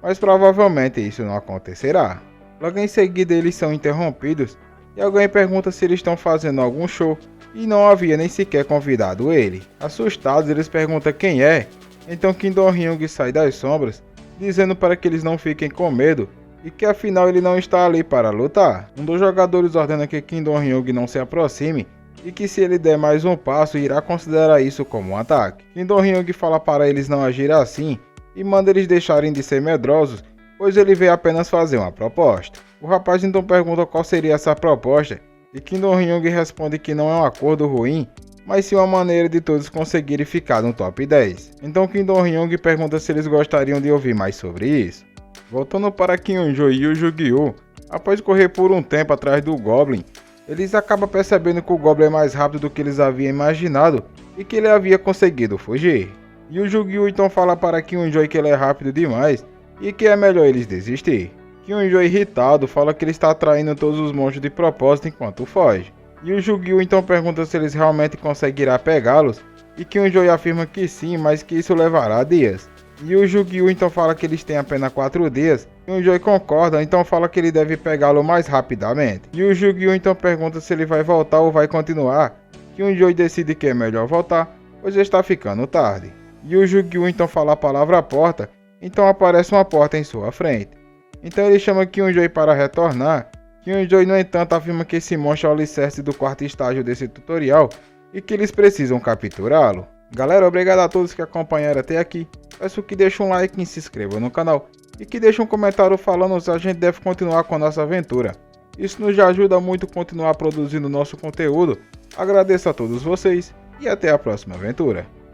mas provavelmente isso não acontecerá. Logo em seguida eles são interrompidos e alguém pergunta se eles estão fazendo algum show e não havia nem sequer convidado ele. Assustados, eles perguntam quem é, então Kim Do-hyung sai das sombras, dizendo para que eles não fiquem com medo e que afinal ele não está ali para lutar. Um dos jogadores ordena que Kim Do-hyung não se aproxime e que se ele der mais um passo irá considerar isso como um ataque. Kim Do-hyung fala para eles não agir assim e manda eles deixarem de ser medrosos, pois ele veio apenas fazer uma proposta. O rapaz então pergunta qual seria essa proposta e Kim Do-hyung responde que não é um acordo ruim, mas sim uma maneira de todos conseguirem ficar no top 10. Então Kim Do-hyung pergunta se eles gostariam de ouvir mais sobre isso. Voltando para Kyun-Joy e o Yu-Gi-Oh, após correr por um tempo atrás do Goblin, eles acabam percebendo que o Goblin é mais rápido do que eles haviam imaginado e que ele havia conseguido fugir. E o Yu-Gi-Oh então fala para Kyun-Joy que ele é rápido demais e que é melhor eles desistir. Kyun-Joy irritado fala que ele está atraindo todos os monstros de propósito enquanto foge. E o Yu-Gi-Oh então pergunta se eles realmente conseguirão pegá-los e Kyunjoy afirma que sim, mas que isso levará dias. E o Yu-Gi-Oh então fala que eles têm apenas 4 dias. Kyunjoy concorda, então fala que ele deve pegá-lo mais rapidamente. E o Yu-Gi-Oh então pergunta se ele vai voltar ou vai continuar. Kyunjoy decide que é melhor voltar, pois está ficando tarde. E o Yu-Gi-Oh então fala a palavra porta, então aparece uma porta em sua frente. Então ele chama Kyunjoy para retornar. Kyunjoy, no entanto, afirma que esse monstro é o alicerce do quarto estágio desse tutorial e que eles precisam capturá-lo. Galera, obrigado a todos que acompanharam até aqui. Peço que deixem um like e se inscrevam no canal. E que deixem um comentário falando se a gente deve continuar com a nossa aventura. Isso nos ajuda muito a continuar produzindo nosso conteúdo. Agradeço a todos vocês e até a próxima aventura.